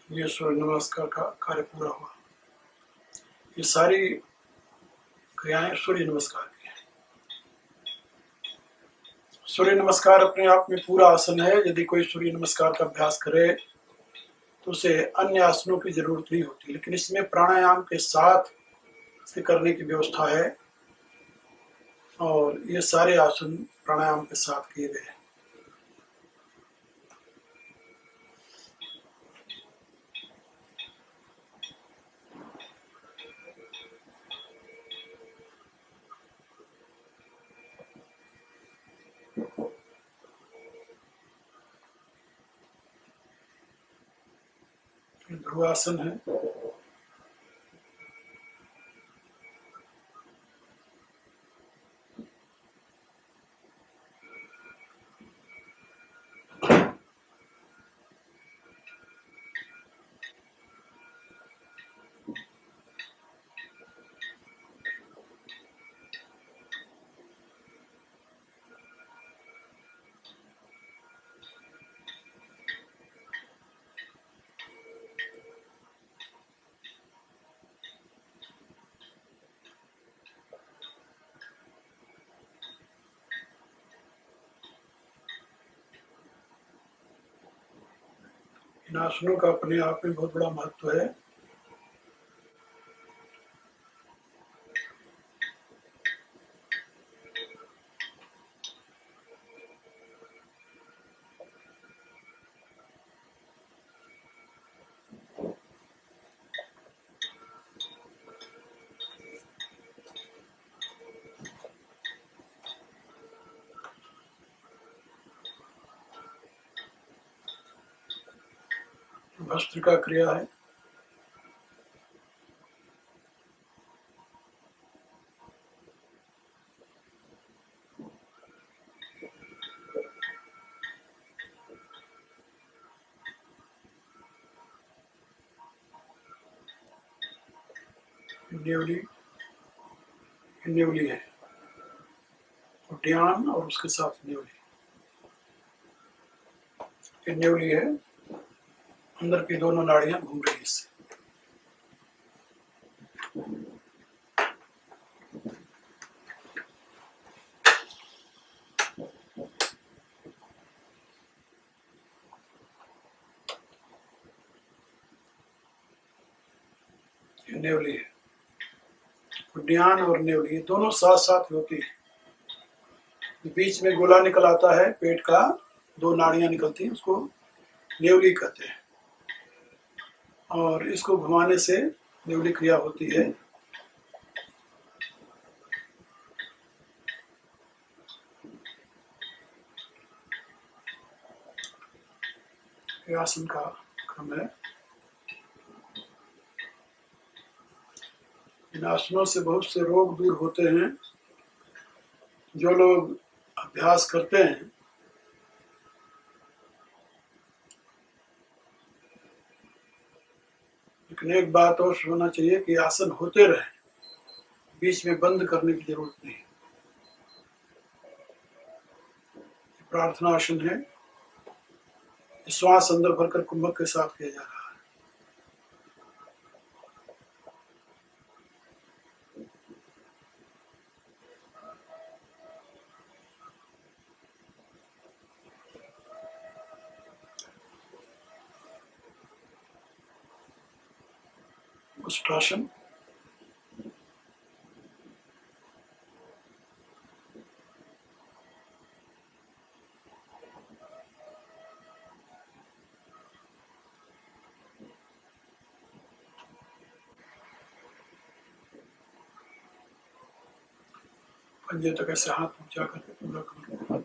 ये सूर्य नमस्कार का कार्य पूरा हुआ। ये सारी क्रियाएं सूर्य नमस्कार की हैं। सूर्य नमस्कार अपने आप में पूरा आसन है। यदि कोई सूर्य नमस्कार का अभ्यास करे तो उसे अन्य आसनों की जरूरत नहीं होती, लेकिन इसमें प्राणायाम के साथ से करने की व्यवस्था है और ये सारे आसन प्राणायाम के साथ किए गए हैं। ध्रुवासन है। इन आसनों का अपने आप में बहुत बड़ा महत्व है। भस्त्रिका क्रिया है। न्यूली न्यूली है, उद्यान और उसके साथ न्यूली। ये न्यूली है, अंदर की दोनों नाड़ियां घूम रही है इससे। ये न्यूली है, उद्यान और न्यूली दोनों साथ साथ होती है। बीच में गोला निकल आता है, पेट का दो नाड़ियां निकलती हैं, उसको न्यूली कहते हैं और इसको घुमाने से न्यूली क्रिया होती है। ये आसन का क्रम है। इन आसनों से बहुत से रोग दूर होते हैं। जो लोग अभ्यास करते हैं लेकिन एक बात और होना चाहिए कि आसन होते रहे, बीच में बंद करने की जरूरत नहीं। प्रार्थना आसन है। श्वास अंदर भरकर कुंभक के साथ किया जा रहा है। उष्ट्रासन, पंजे तक ऐसे हाथ ऊंचा करके पूरा करो।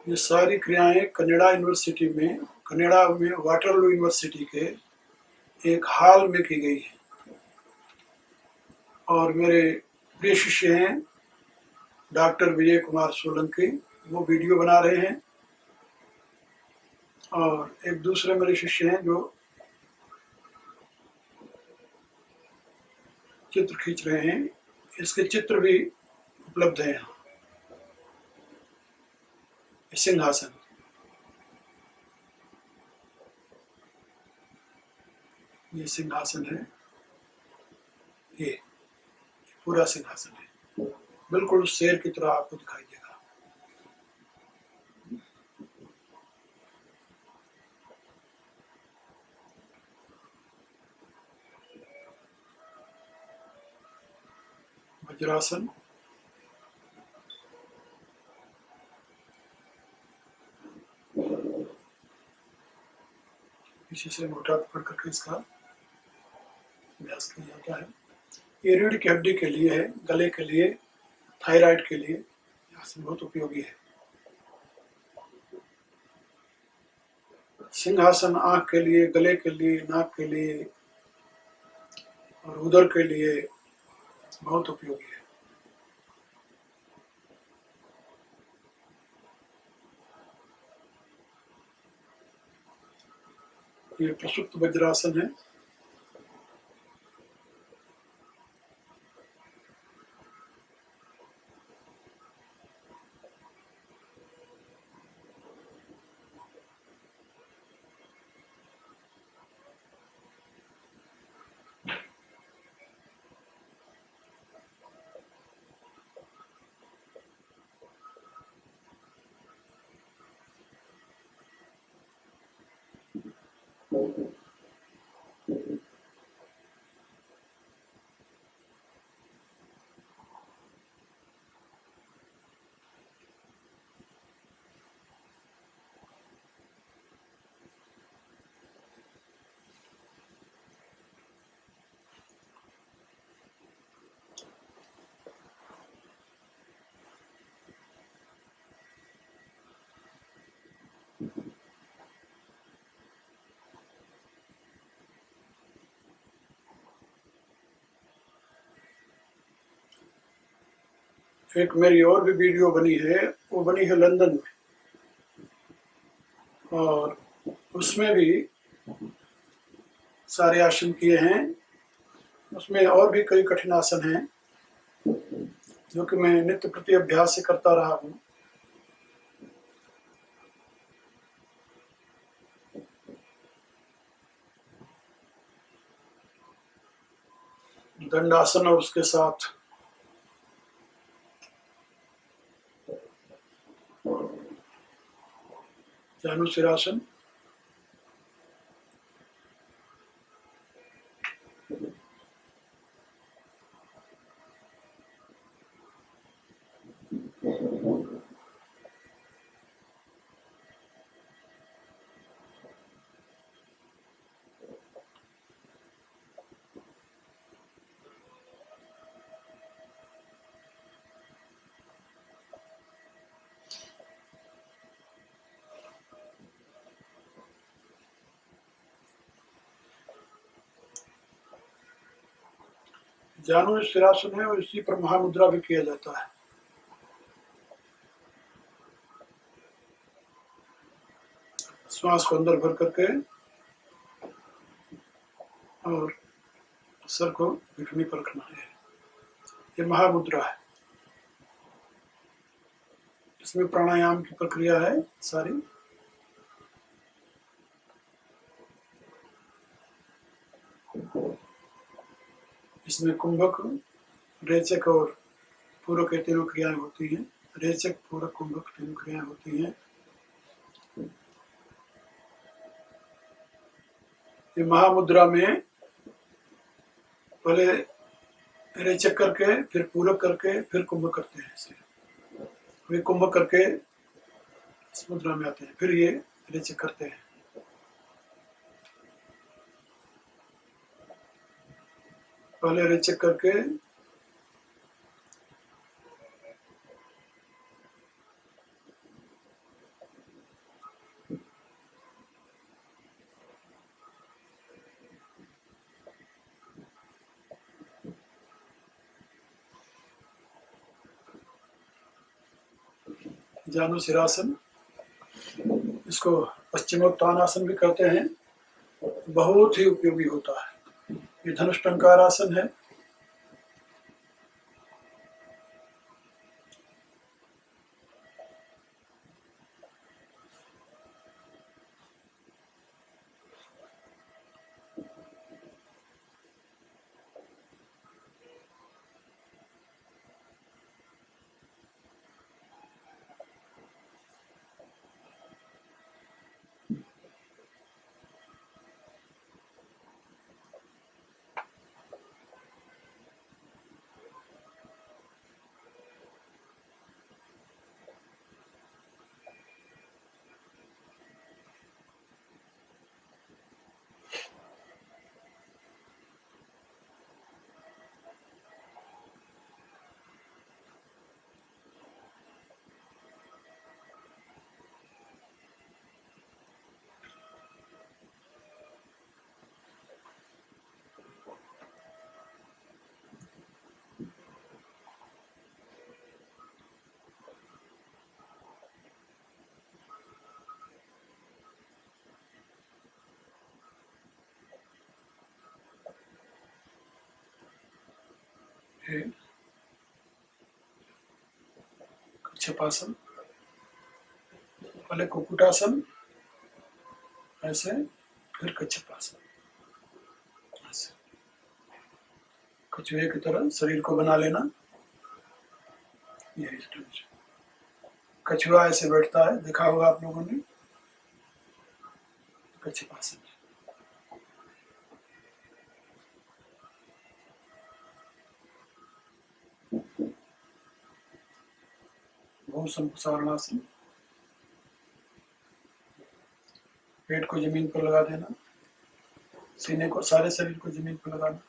ये सारी क्रियाएं कनाडा यूनिवर्सिटी में, कनाडा में वाटरलू यूनिवर्सिटी के एक हॉल में की गई है और मेरे प्रिय शिष्य हैं डॉक्टर विजय कुमार सोलंकी, वो वीडियो बना रहे हैं और एक दूसरे मेरे शिष्य हैं जो चित्र खींच रहे हैं, इसके चित्र भी उपलब्ध हैं यहाँ। सिंहासन, ये सिंहासन है, ये पूरा सिंहासन है, बिल्कुल शेर की तरह आपको दिखाई देगा। वज्रासन, पीछे से मोटा पकड़ करके इसका अभ्यास किया जाता है। ये रीढ़ की हड्डी के लिए है, गले के लिए, थायराइड के लिए आसन बहुत उपयोगी है। सिंहासन आंख के लिए, गले के लिए, नाक के लिए और उदर के लिए बहुत उपयोगी है। ये प्रसुप्त वज्रासन है। एक मेरी और भी वीडियो बनी है, वो बनी है लंदन में, और उसमें भी सारे आसन किए हैं। उसमें और भी कई कठिन आसन हैं जो कि मैं नित्य प्रति अभ्यास से करता रहा हूँ। दंडासन और उसके साथ जानुशिरासन, जानुशिरासन है और इसी पर महामुद्रा भी किया जाता है। श्वास को अंदर भर करके और सर को घुटने पर रखना है, ये महामुद्रा है। इसमें प्राणायाम की प्रक्रिया है सारी। इसमें कुंभक, रेचक और पूरक के तीनों क्रियाएं होती हैं। रेचक, पूरक, कुंभक तीनों क्रियाएं होती हैं। ये महामुद्रा में पहले रेचक करके, फिर पूरक करके, फिर कुंभक करते हैं। इसे वे कुंभक करके इस मुद्रा में आते हैं, फिर ये रेचक करते हैं। पहले रेचक करके जानुशिरासन, इसको पश्चिमोत्तानासन भी कहते हैं, बहुत ही उपयोगी होता है। ये धनुष टंकार आसन है। ये कच्छपासन, पहले कुक्कुटासन, ऐसे, फिर कच्छपासन, ऐसे कछुए की तरह शरीर को बना लेना। ये कछुआ ऐसे बैठता है, देखा होगा आप लोगों ने, कच्छपासन। भूसंप्रसारणासन, पेट को जमीन पर लगा देना, सीने को, सारे शरीर को जमीन पर लगाना,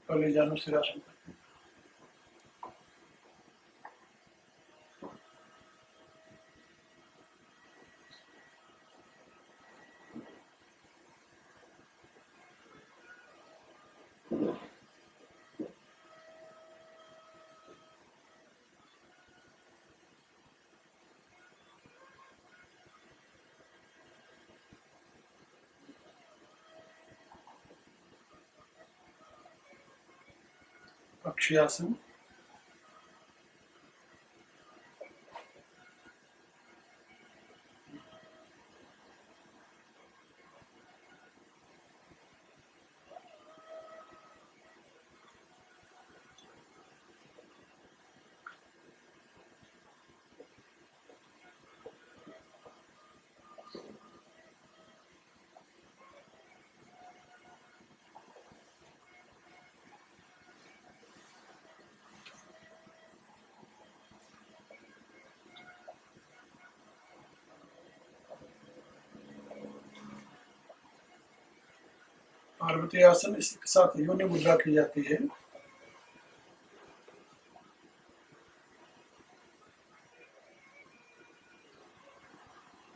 पहले जानो सिरासन करते हैं। पक्षी आसन, पार्वती आसन, इसके साथ योनि मुद्रा की जाती है।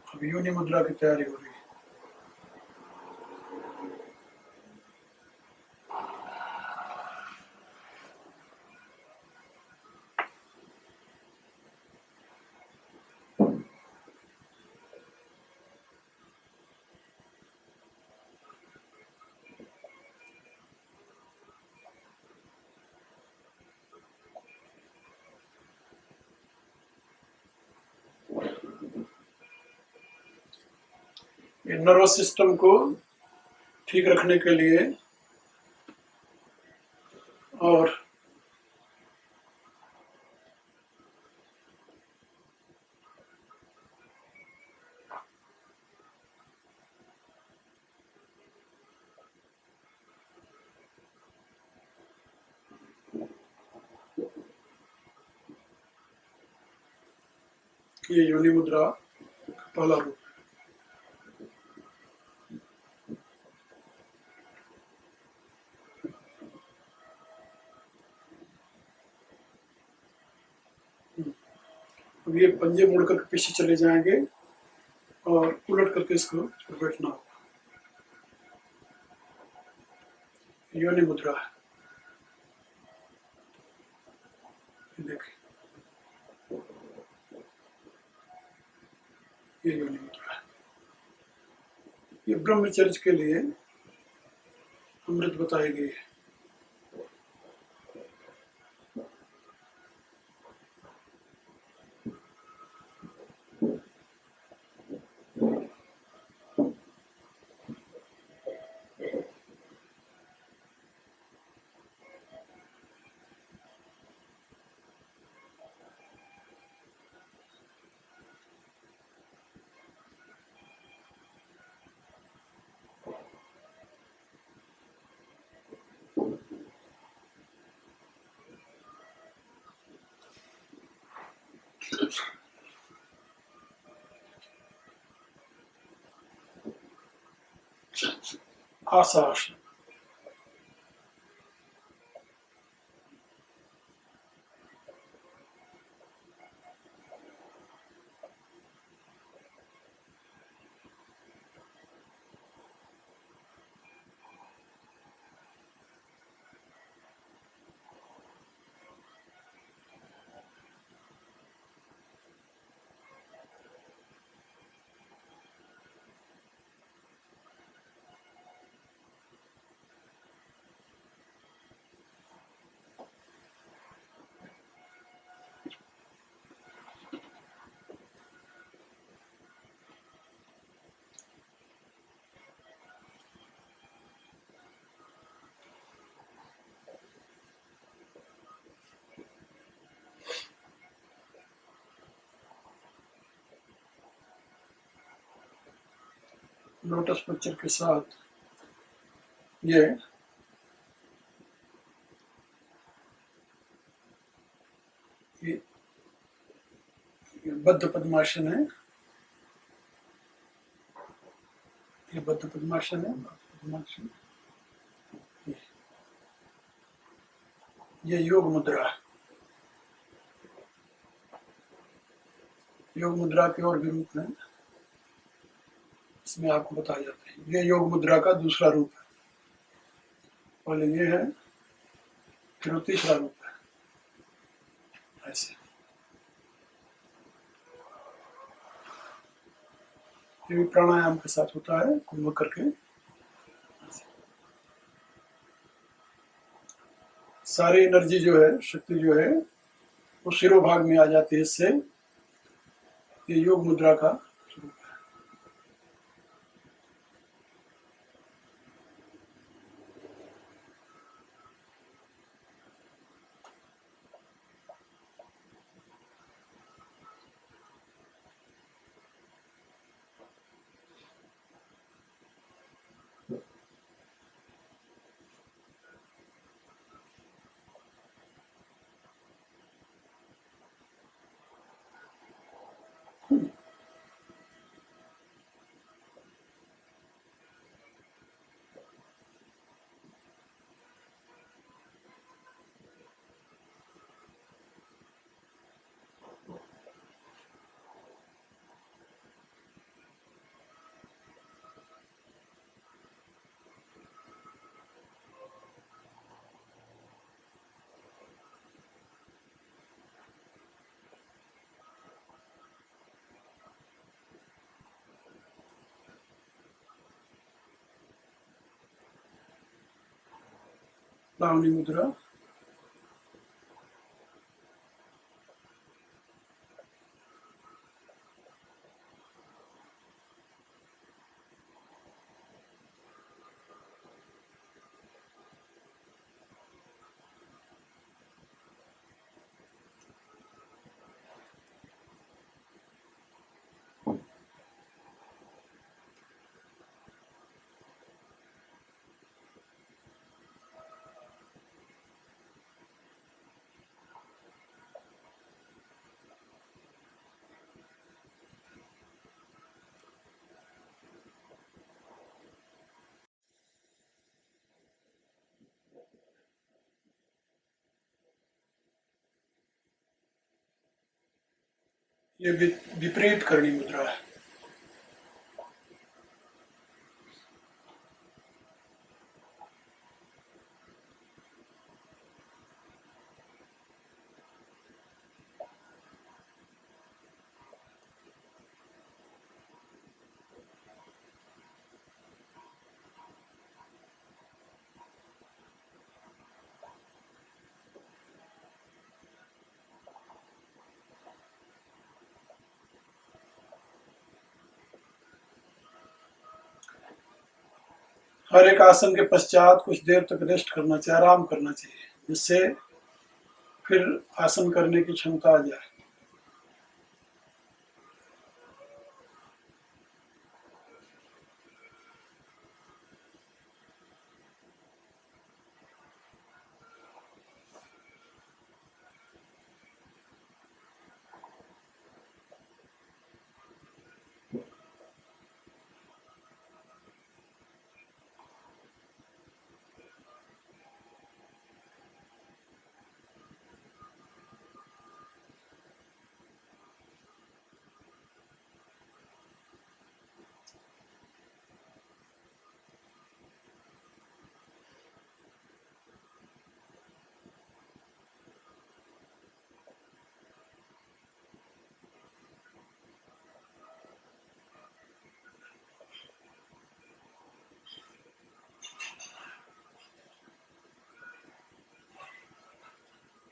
अब योनि मुद्रा की तैयारी हो रही है। ये नर्वस सिस्टम को ठीक रखने के लिए और ये योनि मुद्रा का पहला रूप। अब ये पंजे मुड़ करके पीछे चले जाएंगे और उलट करके इसको बैठना होगा। योनि मुद्रा है, देखिए ये योनि मुद्रा है। ये ब्रह्मचर्य के लिए अमृत बताई गई है। आसन, लोटस पिक्चर के साथ ये बद्ध पद्मासन है। ये बद्ध पद्मासन है। पद्मासन, ये योग मुद्रा। योग मुद्रा के और भी रूप हैं, इसमें आपको बताए जाते हैं। ये योग मुद्रा का दूसरा रूप है। पहले ये है, फिर वो तीसरा रूप है। ऐसे ये भी प्राणायाम के साथ होता है, कुंभ करके। सारी एनर्जी जो है, शक्ति जो है, वो शिरोभाग में आ जाती है। इससे ये योग मुद्रा का स्वरूप है। लावणी मुद्रा। ये विपरीत करणी मुद्रा है। हर एक आसन के पश्चात कुछ देर तक रेस्ट करना चाहिए, आराम करना चाहिए, जिससे फिर आसन करने की क्षमता आ जाए।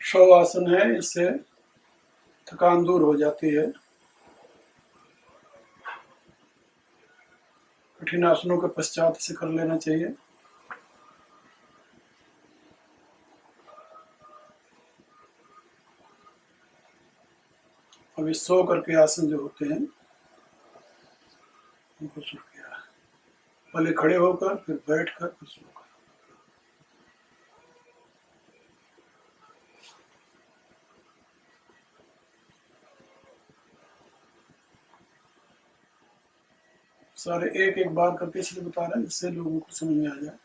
शव आसन है, इससे थकान दूर हो जाती है। कठिन आसनों के पश्चात इसे कर लेना चाहिए। अभी सो करके आसन जो होते हैं उनको शुरू किया। पहले खड़े होकर, फिर बैठकर, फिर सोकर। सारे एक एक बार करके इसलिए बता रहे हैं जिससे लोगों को समझ में आ जाए,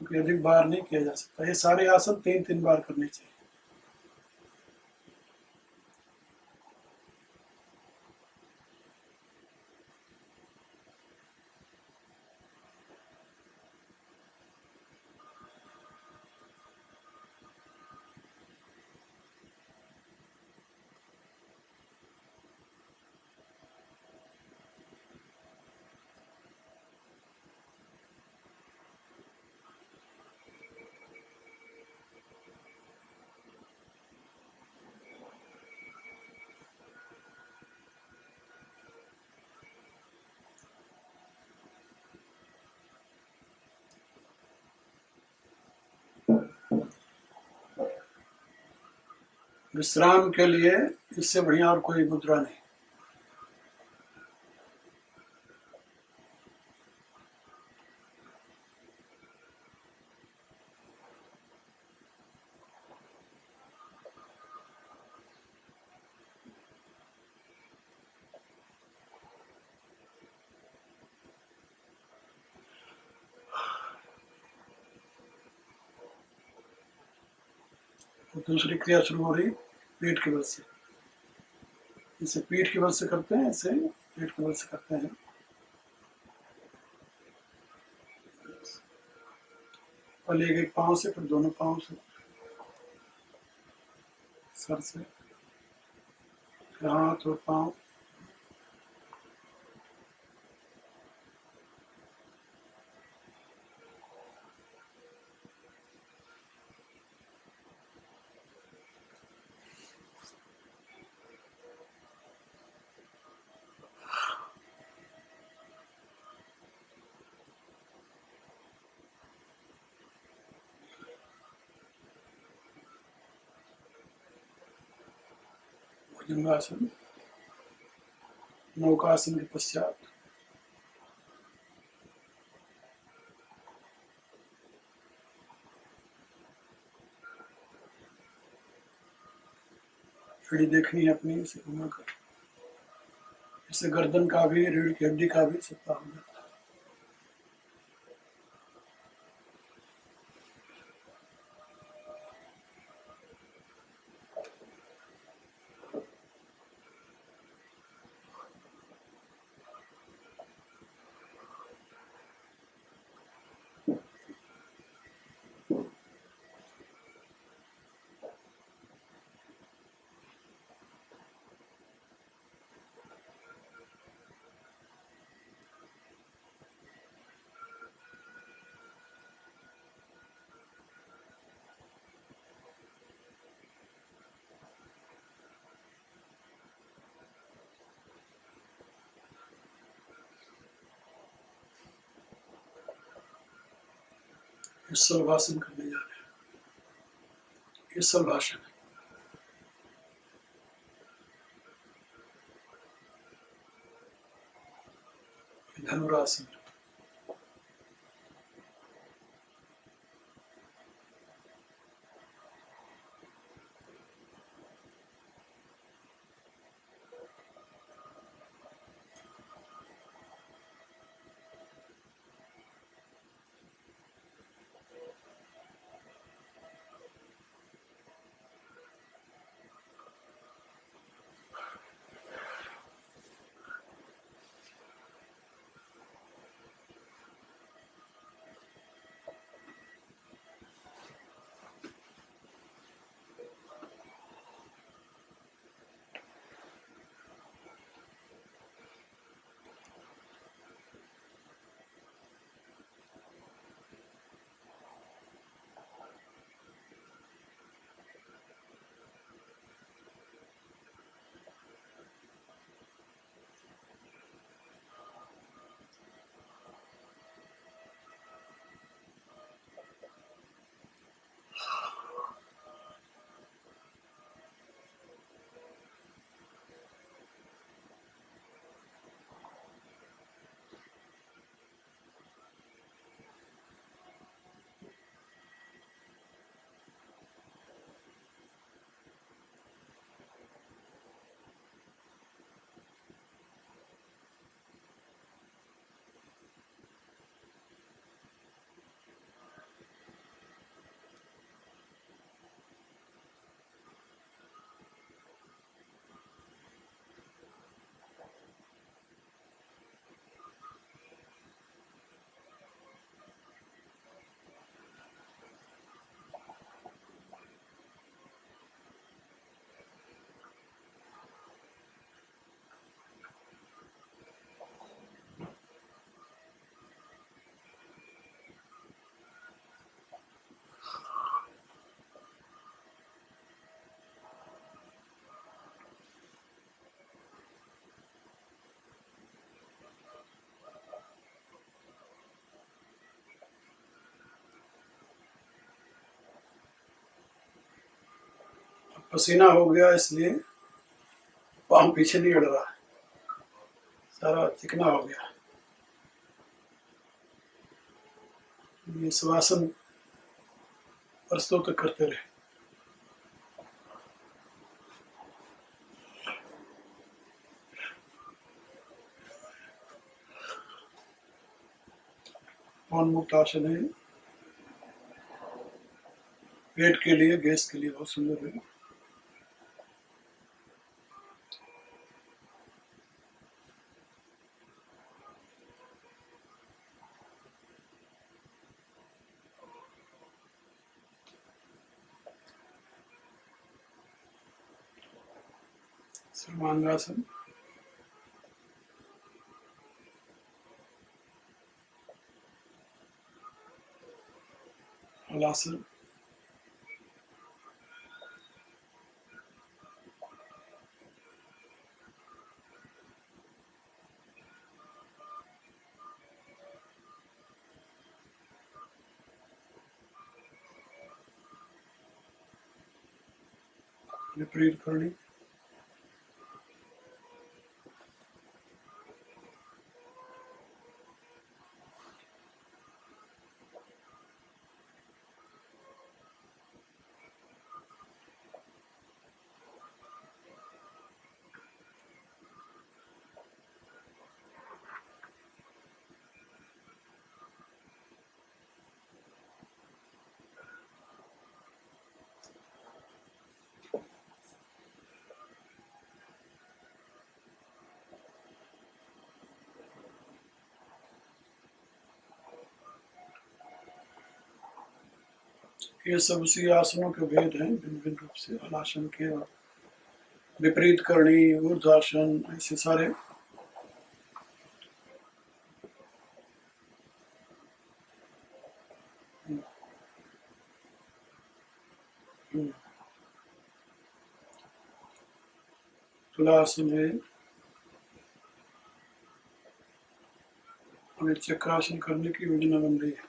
क्योंकि अधिक बार नहीं किया जा सकता। ये सारे आसन 3-3 बार करने चाहिए। विश्राम के लिए इससे बढ़िया और कोई मुद्रा नहीं। तो दूसरी क्रिया शुरू हो रही पेट के बल से। इसे पीठ के बल से करते हैं, इसे पेट के बल से करते हैं। पहले एक एक पाँव से, फिर दोनों पाँव से, सर से, फिर हाथ और पाँव। भुजंगासन, नौकासन के पश्चात एड़ी देखनी है अपनी, इसे घुमाकर। इससे गर्दन का भी, रीढ़ की हड्डी का भी सत्ता हो जाता है। ये सलभासन करने जा रहे हैं। ये सलभासन है। धनुरासन। पसीना हो गया इसलिए पाँव पीछे नहीं अड़ रहा, सारा चिकना हो गया। ये श्वासन प्रस्तुत करते रहे। पवन मुक्त आसन है, पेट के लिए, गैस के लिए बहुत सुंदर है। सर्वांगासन, हलासन, विपरीत करनी, ये सब उसी आसनों के भेद हैं, भिन्न भिन्न रूप से। हलासन के और विपरीत करनी, ऊर्ध्वासन, ऐसे सारे। तुलासन है, हमें चक्रासन करने की योजना बन रही है।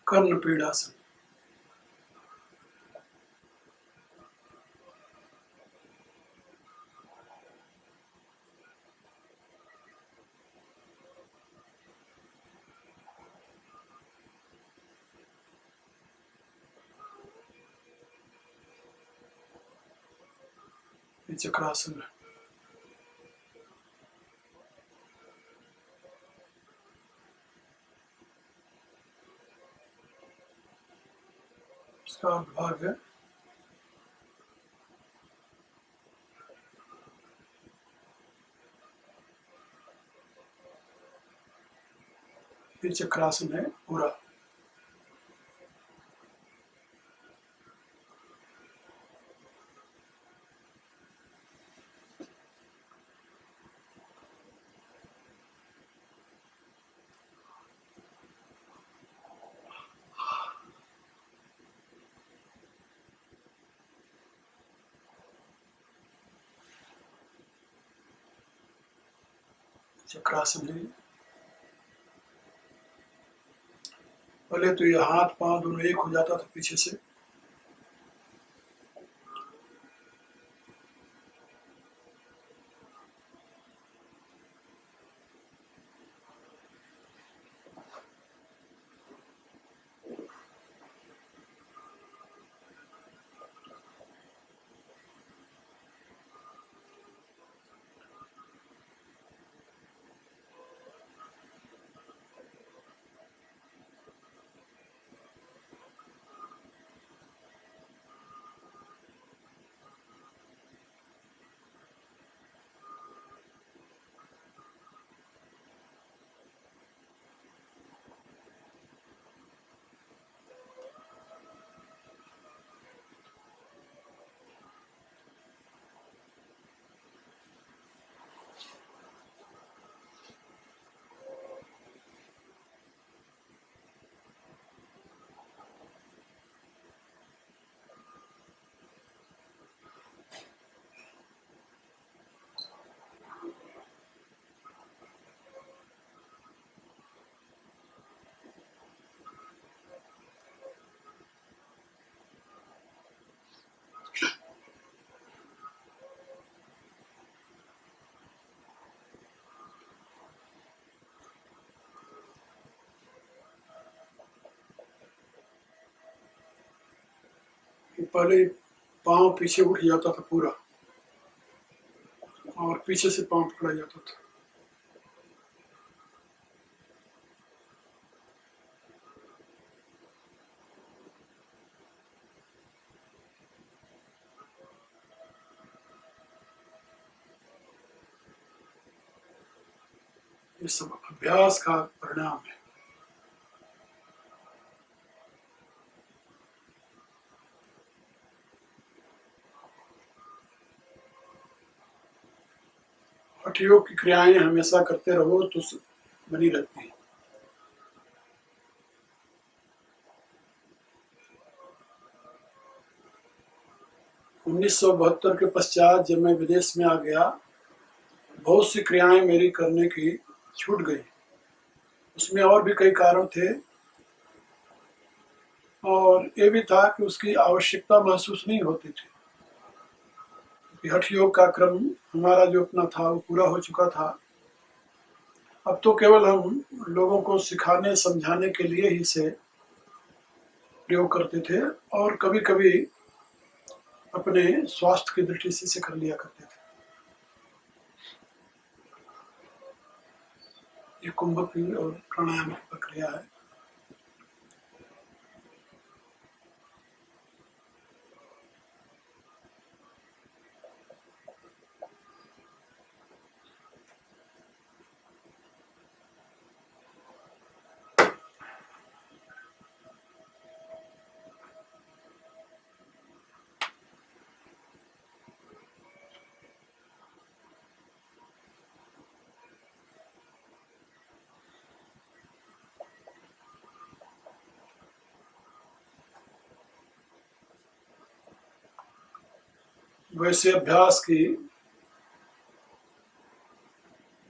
कर्ण पीड़ासन, ये चक्रासन है। इसका भाग है ये चक्रासन है पूरा। चक्रासन है। पहले तो ये हाथ पांव दोनों एक हो जाता था पीछे से, कि पहले पाँव पीछे उठ जाता था पूरा और पीछे से पाँव पकड़ा जाता था। ये सब अभ्यास का परिणाम है। हठ योग की क्रियाएं हमेशा करते रहो तो बनी रहती है। उन्नीस सौ बहत्तर के पश्चात जब मैं विदेश में आ गया, बहुत सी क्रियाएं मेरी करने की छूट गई। उसमें और भी कई कारण थे और ये भी था कि उसकी आवश्यकता महसूस नहीं होती थी। हठ योग का क्रम हमारा जो अपना था वो पूरा हो चुका था। अब तो केवल हम लोगों को सिखाने समझाने के लिए ही इसे प्रयोग करते थे और कभी कभी अपने स्वास्थ्य की दृष्टि से इसे कर लिया करते थे। ये कुंभक की और प्राणायाम की प्रक्रिया है। वैसे अभ्यास की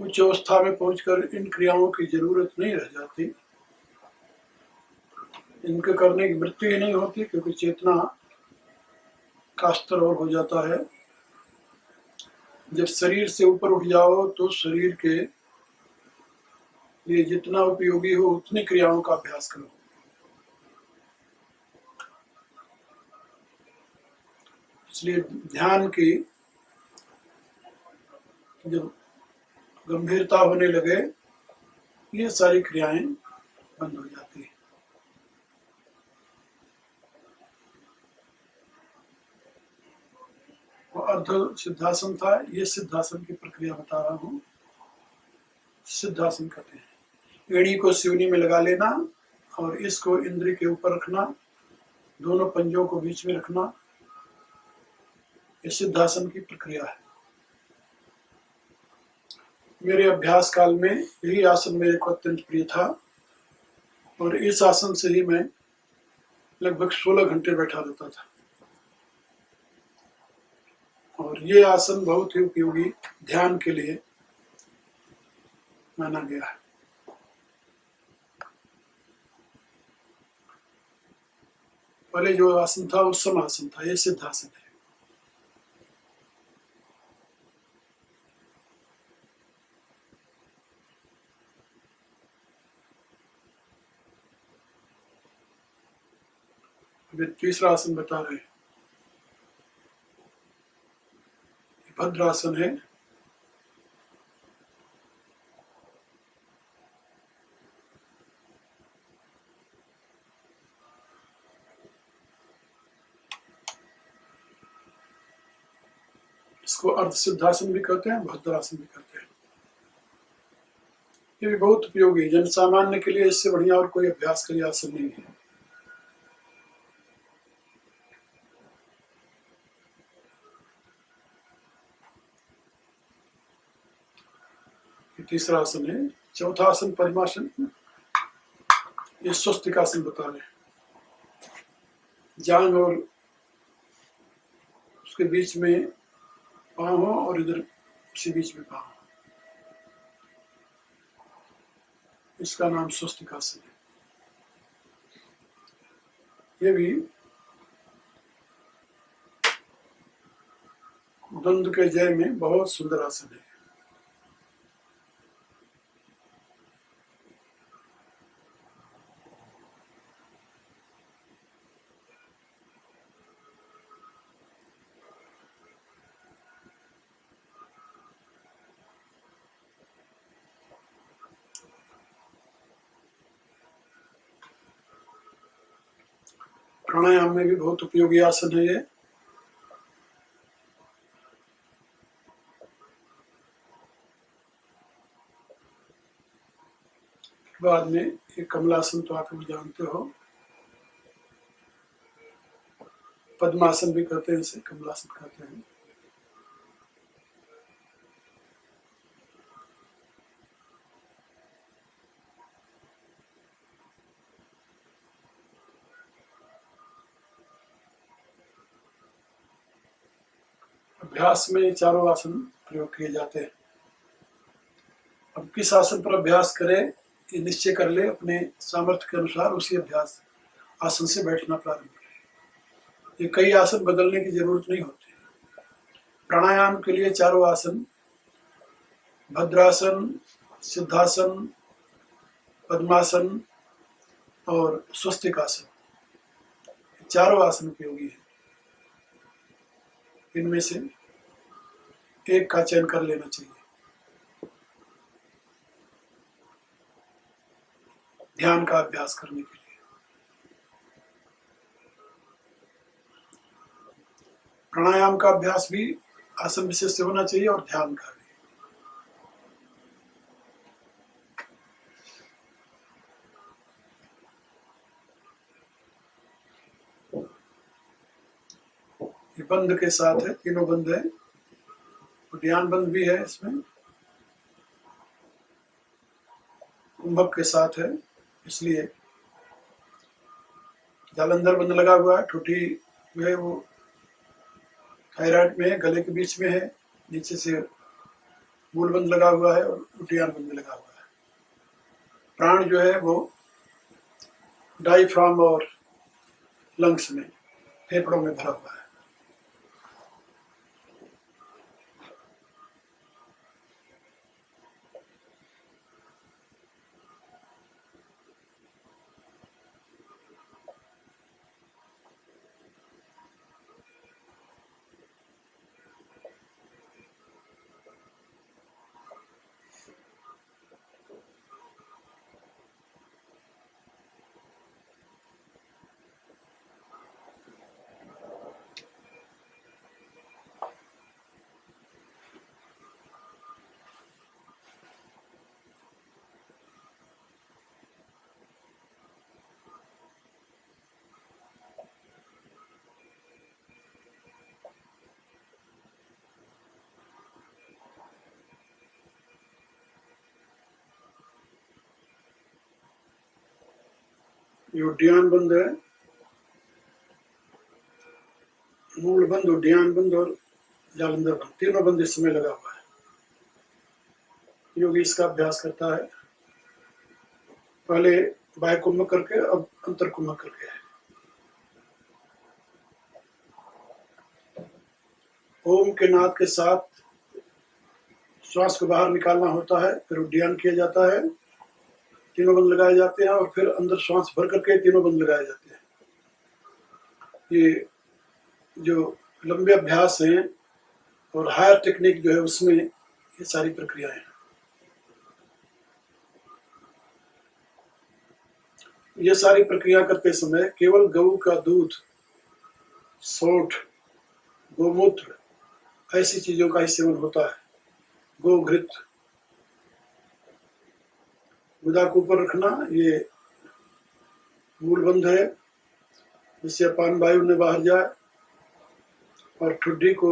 उच्च अवस्था में पहुंचकर इन क्रियाओं की जरूरत नहीं रह जाती। इनके करने की वृत्ति ही नहीं होती क्योंकि चेतना का स्तर और हो जाता है। जब शरीर से ऊपर उठ जाओ तो शरीर के लिए जितना उपयोगी हो उतनी क्रियाओं का अभ्यास करो। इसलिए ध्यान की जब गंभीरता होने लगे, ये सारी क्रियाएं बंद हो जाती है। वो अर्ध सिद्धासन था, ये सिद्धासन की प्रक्रिया बता रहा हूँ। सिद्धासन कहते हैं एड़ी को सिवनी में लगा लेना और इसको इंद्री के ऊपर रखना, दोनों पंजों को बीच में रखना। ये सिद्धासन की प्रक्रिया है। मेरे अभ्यास काल में यही आसन मेरे को अत्यंत प्रिय था और इस आसन से ही मैं लगभग 16 घंटे बैठा रहता था। और ये आसन बहुत ही उपयोगी ध्यान के लिए माना गया है। पहले जो आसन था वो समासन था, ये सिद्धासन है। अभी तीसरा आसन बता रहे हैं, भद्रासन है। इसको अर्ध सिद्धासन भी कहते हैं, भद्रासन भी कहते हैं। ये भी बहुत उपयोगी है। जन सामान्य के लिए इससे बढ़िया और कोई अभ्यास का आसन नहीं है। तीसरा आसन है। चौथा आसन पद्मासन, ये स्वस्तिकासन बता रहे हैं। जांघ और उसके बीच में पांव हो और इधर उसी बीच में पांव। इसका नाम स्वस्तिकासन है। ये भी द्वंद्व के जय में बहुत सुंदर आसन है। प्राणायाम में भी बहुत उपयोगी आसन है ये। बाद में ये कमलासन तो आप लोग जानते हो, पद्मासन भी कहते हैं, इसे कमलासन कहते हैं। अभ्यास में चारों आसन प्रयोग किए जाते हैं। अब किस आसन पर अभ्यास करें ये निश्चय कर ले, अपने सामर्थ्य के अनुसार उसी अभ्यास आसन से बैठना प्रारंभ करें। ये कई आसन बदलने की जरूरत नहीं होती। प्राणायाम के लिए चारों आसन, भद्रासन, सिद्धासन, पद्मासन और स्वस्तिकासन, चारों आसन उपयोगी है। इनमें से एक का चयन कर लेना चाहिए। ध्यान का अभ्यास करने के लिए प्राणायाम का अभ्यास भी आसन विशेष से होना चाहिए और ध्यान का भी। ये बंद के साथ है, तीनों बंद है, ध्यान बंद भी है, इसमें कुंभक के साथ है, इसलिए जालंधर बंद लगा हुआ है, ठुठी जो है वो थायराइड में है, गले के बीच में है, नीचे से मूल बंद लगा हुआ है और उद्यान बंद लगा हुआ है। प्राण जो है वो डायफ्राम और लंग्स में, फेफड़ों में भरा हुआ है। ये उद्यान बंद है, मूल बंद, उद्यान बंद और जालंधर बंद, तीनों बंद इस समय लगा हुआ है। योगी इसका अभ्यास करता है, पहले बाह्य कुंभक करके अब अंतर कुंभक करके है। ओम के नाद के साथ श्वास को बाहर निकालना होता है, फिर उद्यान किया जाता है, तीनों बंद लगाए जाते हैं और फिर अंदर श्वास भर करके तीनों बंद लगाए जाते हैं। ये जो लंबे अभ्यास हैं और हायर टेक्निक जो है उसमें ये सारी प्रक्रियाएं हैं। ये सारी प्रक्रिया करते समय केवल गऊ का दूध, सोंठ, गोमूत्र ऐसी चीजों का ही सेवन होता है। गोघृत, गुदा को ऊपर रखना, ये मूल बंध है, जिससे अपान वायु ने बाहर जाए, और ठुड्डी को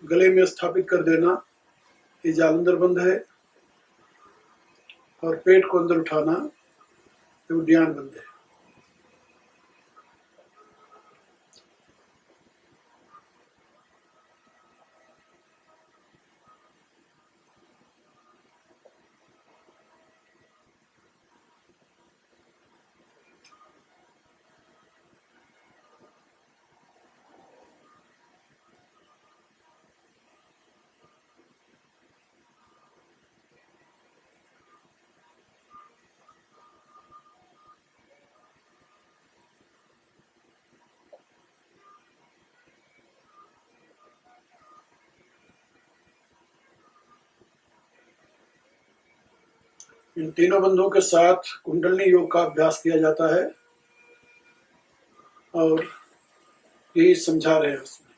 गले में स्थापित कर देना, ये जालंधर बंध है, और पेट को अंदर उठाना, ये उद्यान बंध है। इन तीनों बंधों के साथ कुंडलनी योग का अभ्यास किया जाता है। और यही समझा रहे हैं उसमें।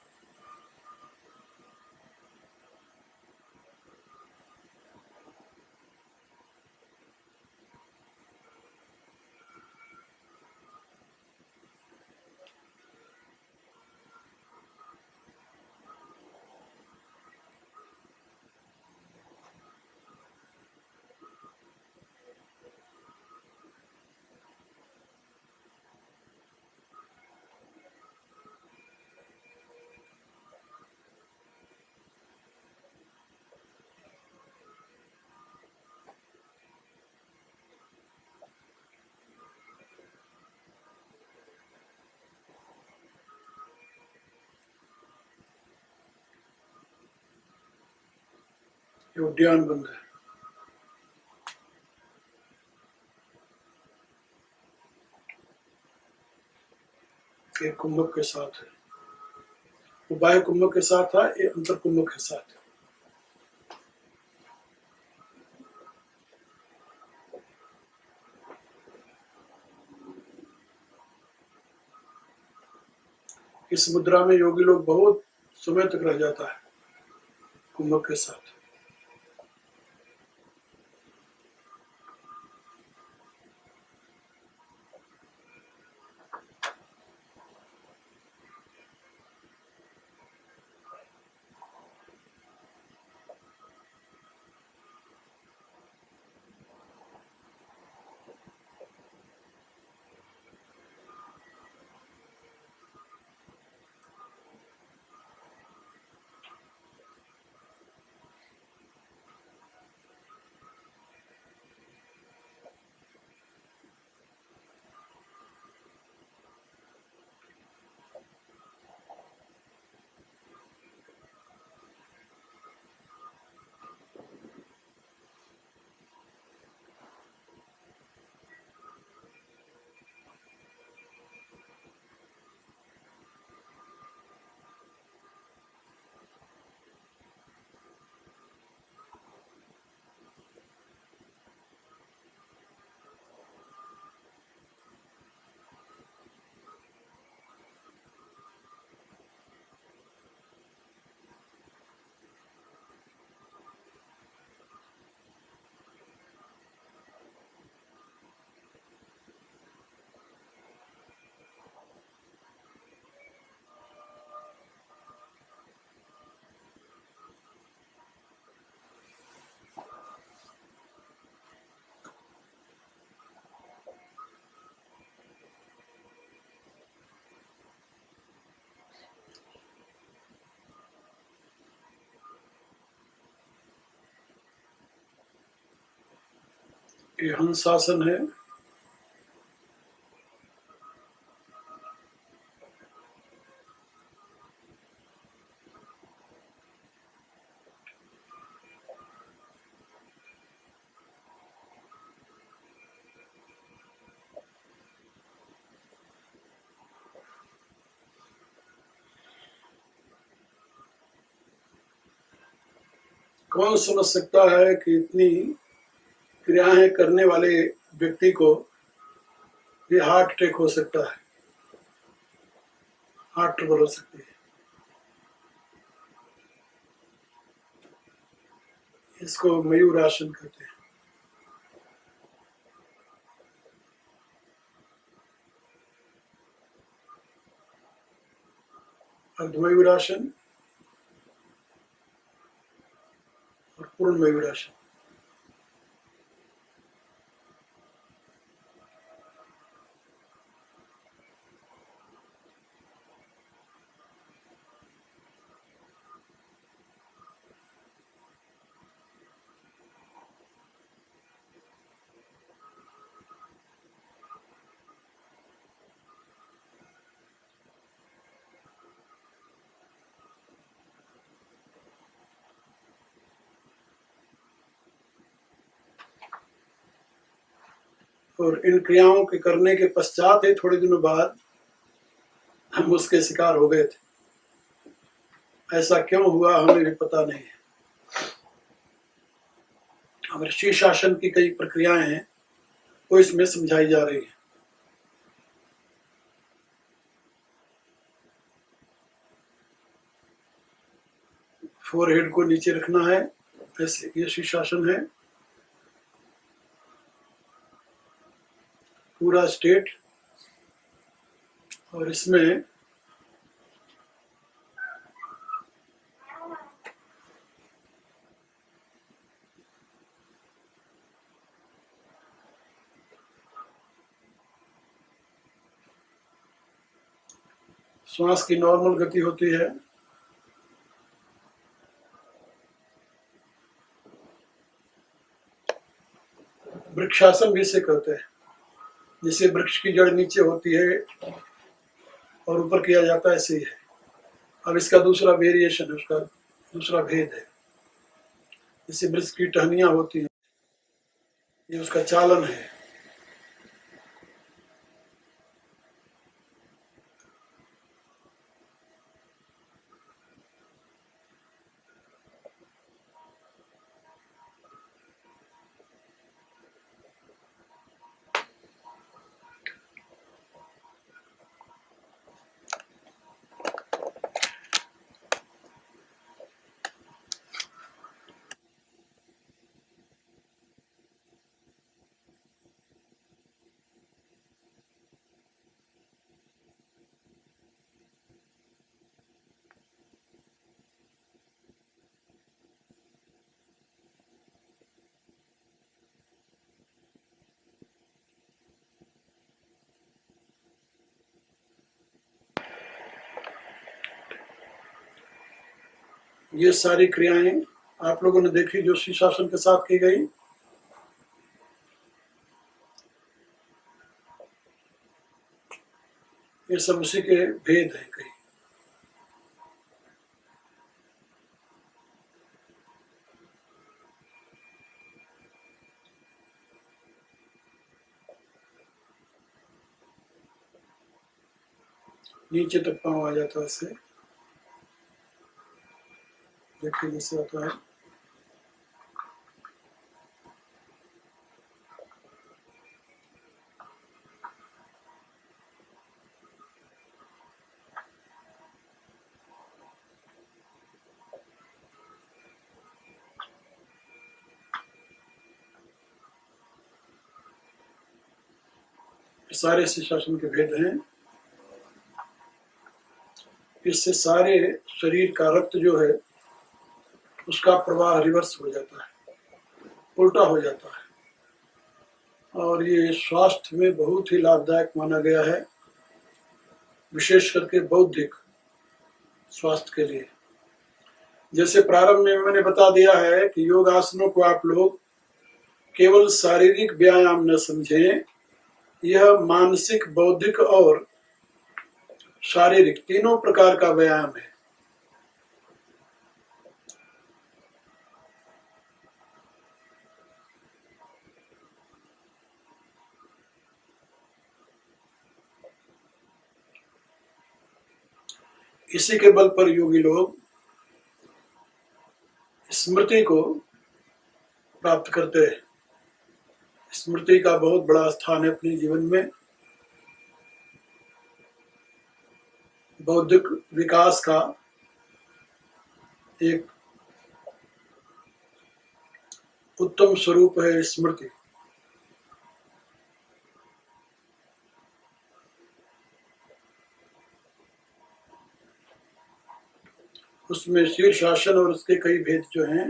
ये उद्यान बन रहा है। ये कुंभक के साथ है, वो बाह्य कुंभक के साथ था, ये अंतर कुंभक के साथ है। इस मुद्रा में योगी लोग बहुत समय तक रह जाता है कुंभक के साथ। ये हंसासन है। कौन समझ सकता है कि इतनी क्रियाएं करने वाले व्यक्ति को ये हार्ट अटैक हो सकता है, हार्ट ट्रबल हो सकती है। इसको मयूर आसन कहते हैं। अर्धमयूर आसन और पूर्ण मयूर आसन। और इन क्रियाओं के करने के पश्चात ही थोड़े दिनों बाद हम उसके शिकार हो गए थे। ऐसा क्यों हुआ हमें भी पता नहीं है। और शीर्षासन की कई प्रक्रियाएं हैं वो इसमें समझाई जा रही है। फोरहेड को नीचे रखना है, ऐसे ये शीर्षासन है। पूरा स्ट्रेट, और इसमें श्वास की नॉर्मल गति होती है। वृक्षासन भी इसे कहते हैं, जिसे वृक्ष की जड़ नीचे होती है और ऊपर किया जाता है, ऐसे ही है। अब इसका दूसरा वेरिएशन है, उसका दूसरा भेद है। जैसे वृक्ष की टहनियां होती हैं, ये उसका चालन है। ये सारी क्रियाएं आप लोगों ने देखी जो शीर्षासन के साथ की गई। ये सब उसी के भेद हैं कई। नीचे तक पाँव आ जाता है, इससे देखिए जैसे होता है। सारे शीर्षासन के भेद हैं। इससे सारे शरीर का रक्त जो है उसका प्रवाह रिवर्स हो जाता है, उल्टा हो जाता है, और ये स्वास्थ्य में बहुत ही लाभदायक माना गया है, विशेष करके बौद्धिक स्वास्थ्य के लिए। जैसे प्रारंभ में मैंने बता दिया है कि योग आसनों को आप लोग केवल शारीरिक व्यायाम न समझें, यह मानसिक, बौद्धिक और शारीरिक तीनों प्रकार का व्यायाम है। इसी के बल पर योगी लोग स्मृति को प्राप्त करते हैं। स्मृति का बहुत बड़ा स्थान है अपने जीवन में। बौद्धिक विकास का एक उत्तम स्वरूप है स्मृति। उसमें शीर्षासन और उसके कई भेद जो हैं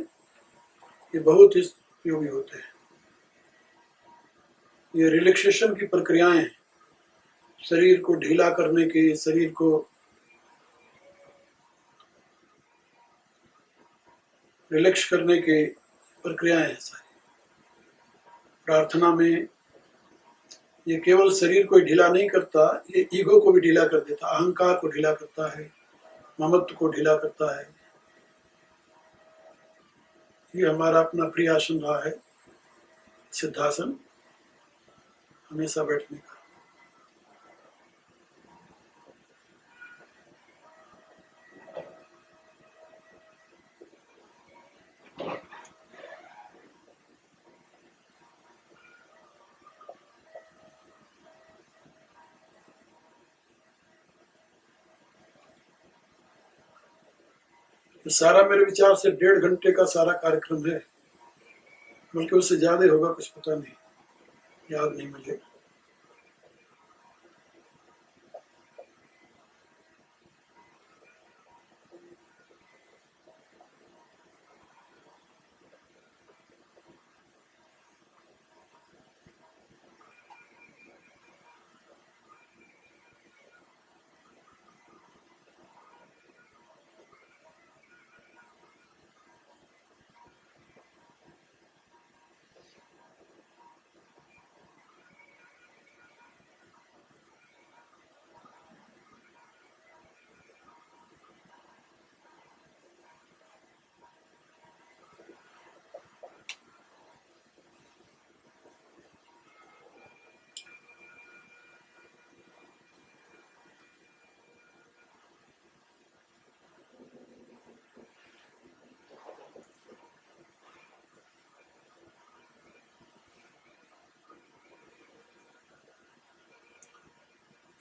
ये बहुत ही उपयोगी होते हैं। ये रिलैक्सेशन की प्रक्रियाएं हैं, शरीर को ढीला करने की, शरीर को रिलैक्स करने की प्रक्रियाएं हैं सारी। प्रार्थना में ये केवल शरीर को ढीला नहीं करता, ये ईगो को भी ढीला कर देता, अहंकार को ढीला करता है, ममत्व को ढीला करता है। ये हमारा अपना प्रिय आसन रहा है, सिद्धासन, हमेशा बैठने का। ये सारा मेरे विचार से 1.5 घंटे का सारा कार्यक्रम है, बल्कि उससे ज्यादा होगा, कुछ पता नहीं, याद नहीं मुझे।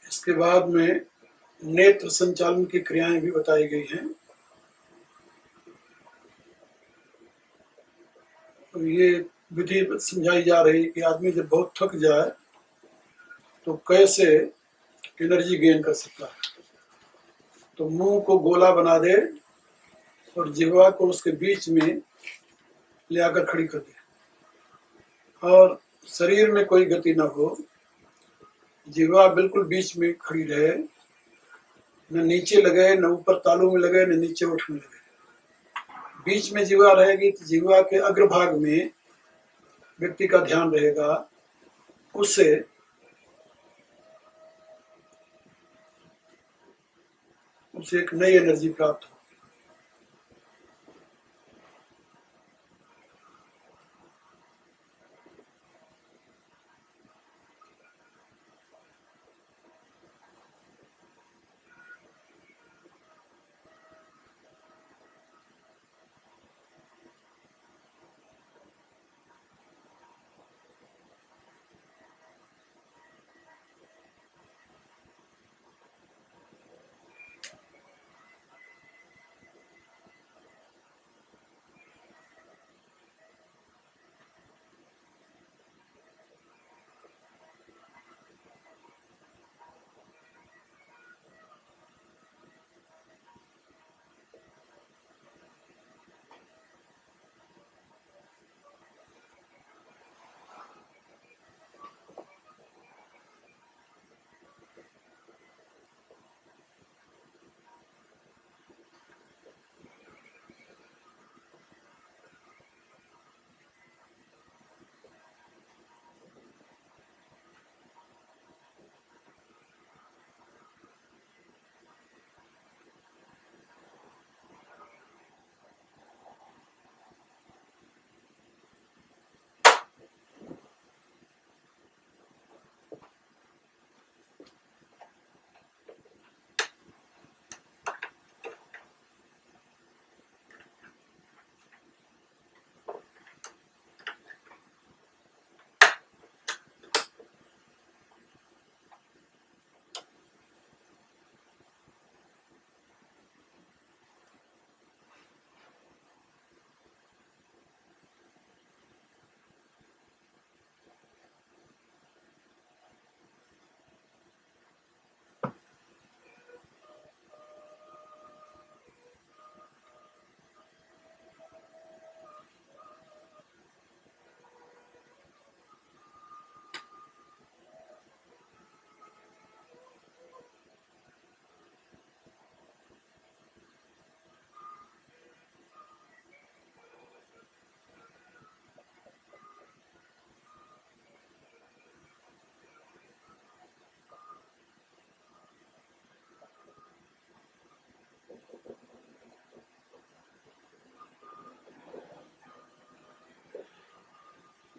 इसके बाद में नेत्र संचालन की क्रियाएं भी बताई गई हैं। तो ये विधि समझाई जा रही है कि आदमी जब बहुत थक जाए तो कैसे एनर्जी गेन कर सकता है। तो मुंह को गोला बना दे और जिह्वा को उसके बीच में ले आकर खड़ी कर दे, और शरीर में कोई गति ना हो, जिह्वा बिल्कुल बीच में खड़ी रहे, न नीचे लगे, न ऊपर तालू में लगे, न नीचे उठने लगे। बीच में जिह्वा रहेगी तो जिह्वा के अग्रभाग में व्यक्ति का ध्यान रहेगा, उससे एक नई एनर्जी प्राप्त हो।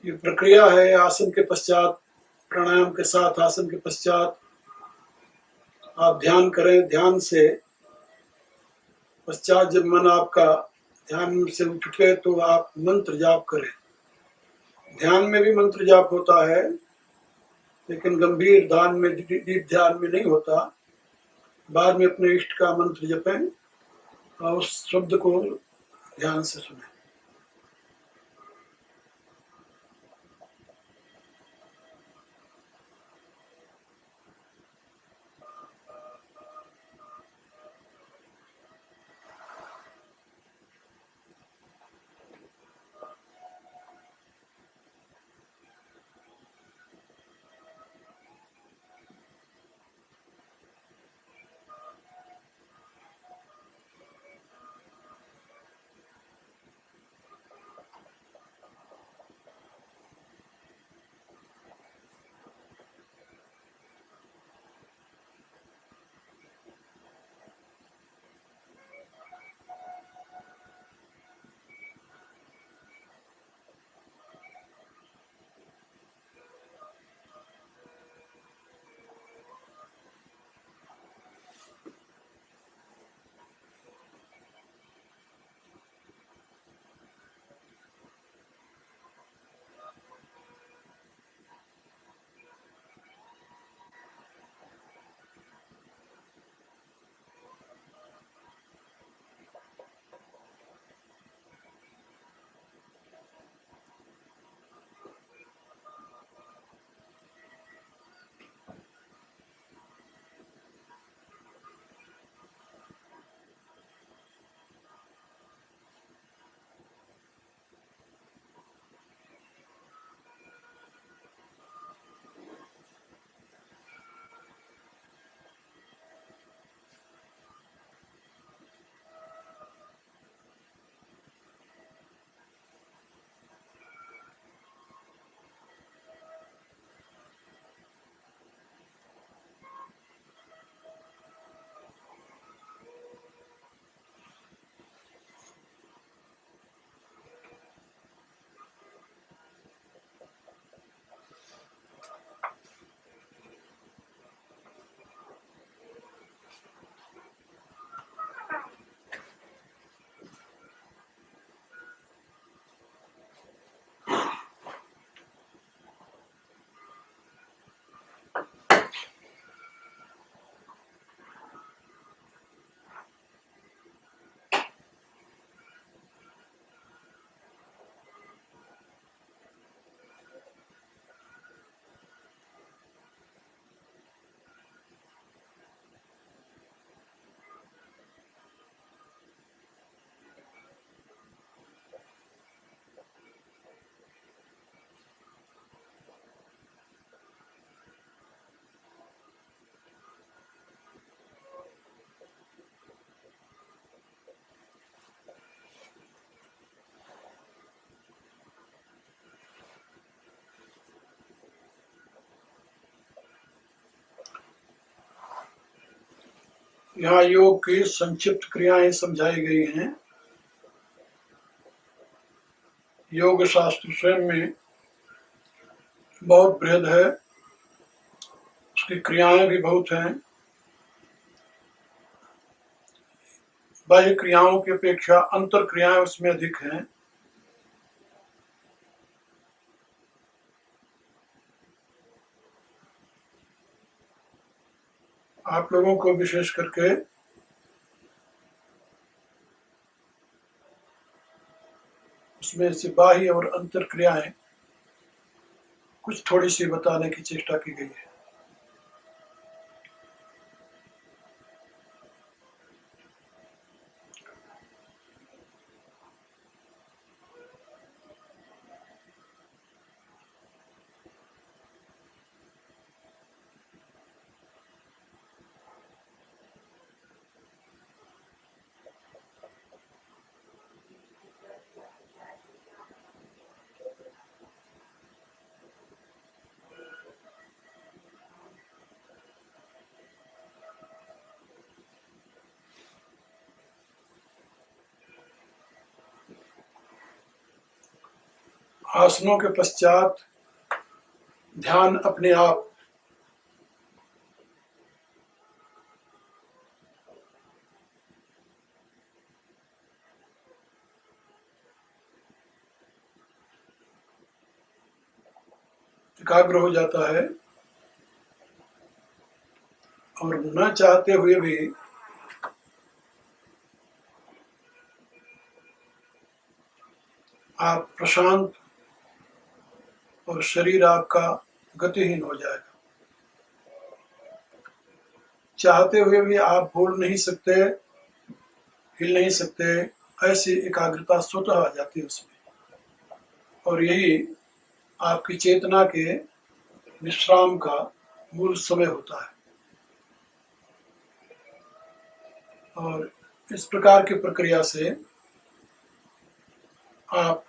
ये प्रक्रिया है। आसन के पश्चात, प्राणायाम के साथ आसन के पश्चात आप ध्यान करें। ध्यान से पश्चात जब मन आपका ध्यान से उठे तो आप मंत्र जाप करें। ध्यान में भी मंत्र जाप होता है, लेकिन गंभीर ध्यान में, डीप ध्यान में नहीं होता। बाद में अपने इष्ट का मंत्र जपें उस शब्द को ध्यान से सुने। यहाँ योग की संक्षिप्त क्रियाएं समझाई गई हैं। योग शास्त्र स्वयं में बहुत बृहद है, उसकी क्रियाएं भी बहुत हैं। बाह्य क्रियाओं की अपेक्षा अंतर क्रियाएं उसमें अधिक हैं। आप लोगों को विशेष करके उसमें से बाह्य और अंतर क्रियाएं कुछ थोड़ी सी बताने की चेष्टा की गई है। आसनों के पश्चात ध्यान अपने आप एकाग्र हो जाता है और न चाहते हुए भी आप प्रशांत और शरीर आपका गतिहीन हो जाएगा। चाहते हुए भी आप बोल नहीं सकते, हिल नहीं सकते, ऐसी एकाग्रता स्वतः आ जाती है उसमें। और यही आपकी चेतना के विश्राम का मूल समय होता है। और इस प्रकार की प्रक्रिया से आप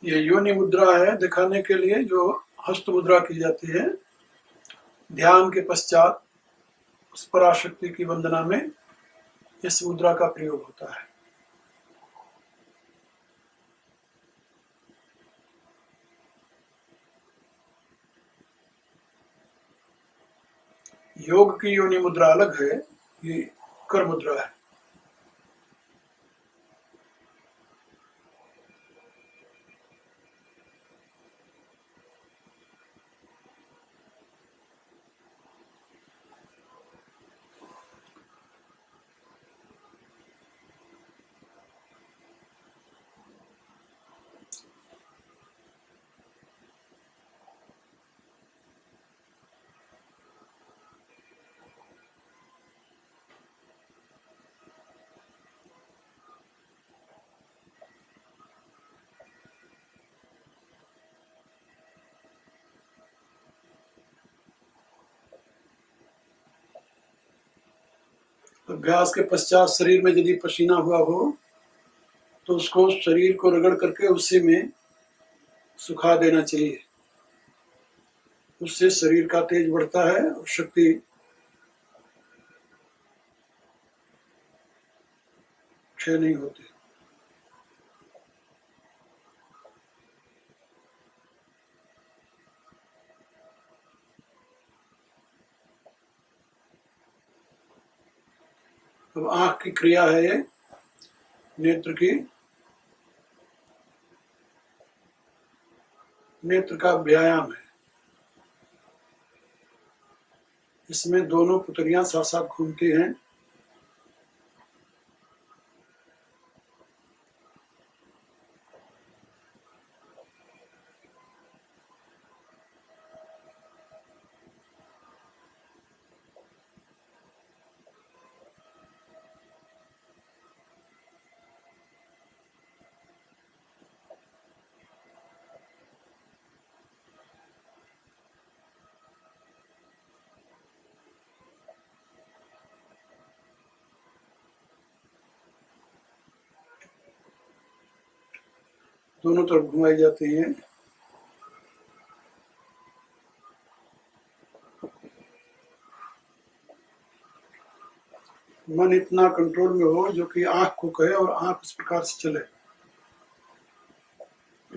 ये योनि मुद्रा है दिखाने के लिए, जो हस्त मुद्रा की जाती है ध्यान के पश्चात। उस पराशक्ति की वंदना में इस मुद्रा का प्रयोग होता है। योग की योनि मुद्रा अलग है, ये कर मुद्रा है। अभ्यास के पश्चात शरीर में यदि पसीना हुआ हो तो उसको शरीर को रगड़ करके उसी में सुखा देना चाहिए। उससे शरीर का तेज बढ़ता है और शक्ति क्षय नहीं होते। अब आंख की क्रिया है ये, नेत्र की, नेत्र का व्यायाम है। इसमें दोनों पुतलियां साथ साथ घूमती हैं। दोनों तरफ घुमाई जाती हैं। मन इतना कंट्रोल में हो जो कि आंख को कहे और आंख इस प्रकार से चले,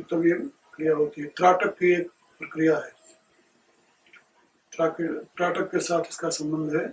तब ये क्रिया होती है। त्राटक की एक प्रक्रिया है, त्राटक के साथ इसका संबंध है।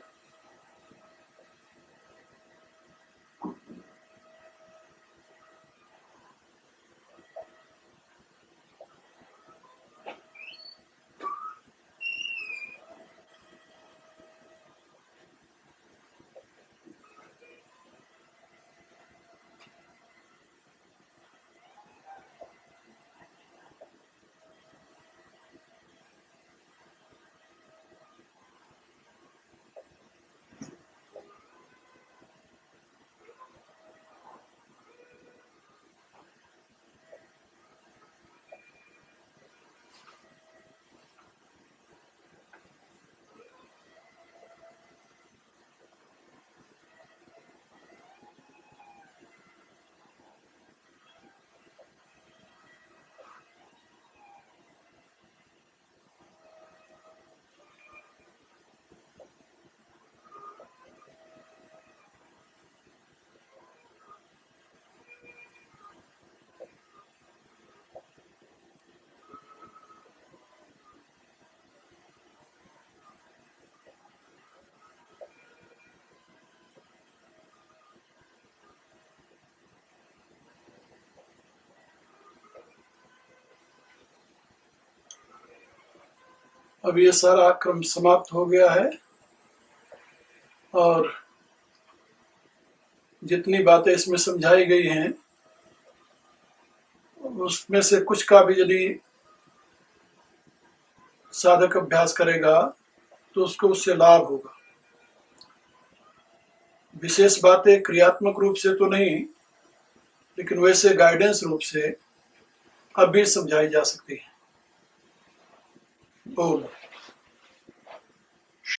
अब ये सारा क्रम समाप्त हो गया है और जितनी बातें इसमें समझाई गई हैं उसमें से कुछ का भी यदि साधक अभ्यास करेगा तो उसको उससे लाभ होगा। विशेष बातें क्रियात्मक रूप से तो नहीं, लेकिन वैसे गाइडेंस रूप से अब भी समझाई जा सकती है। ओम।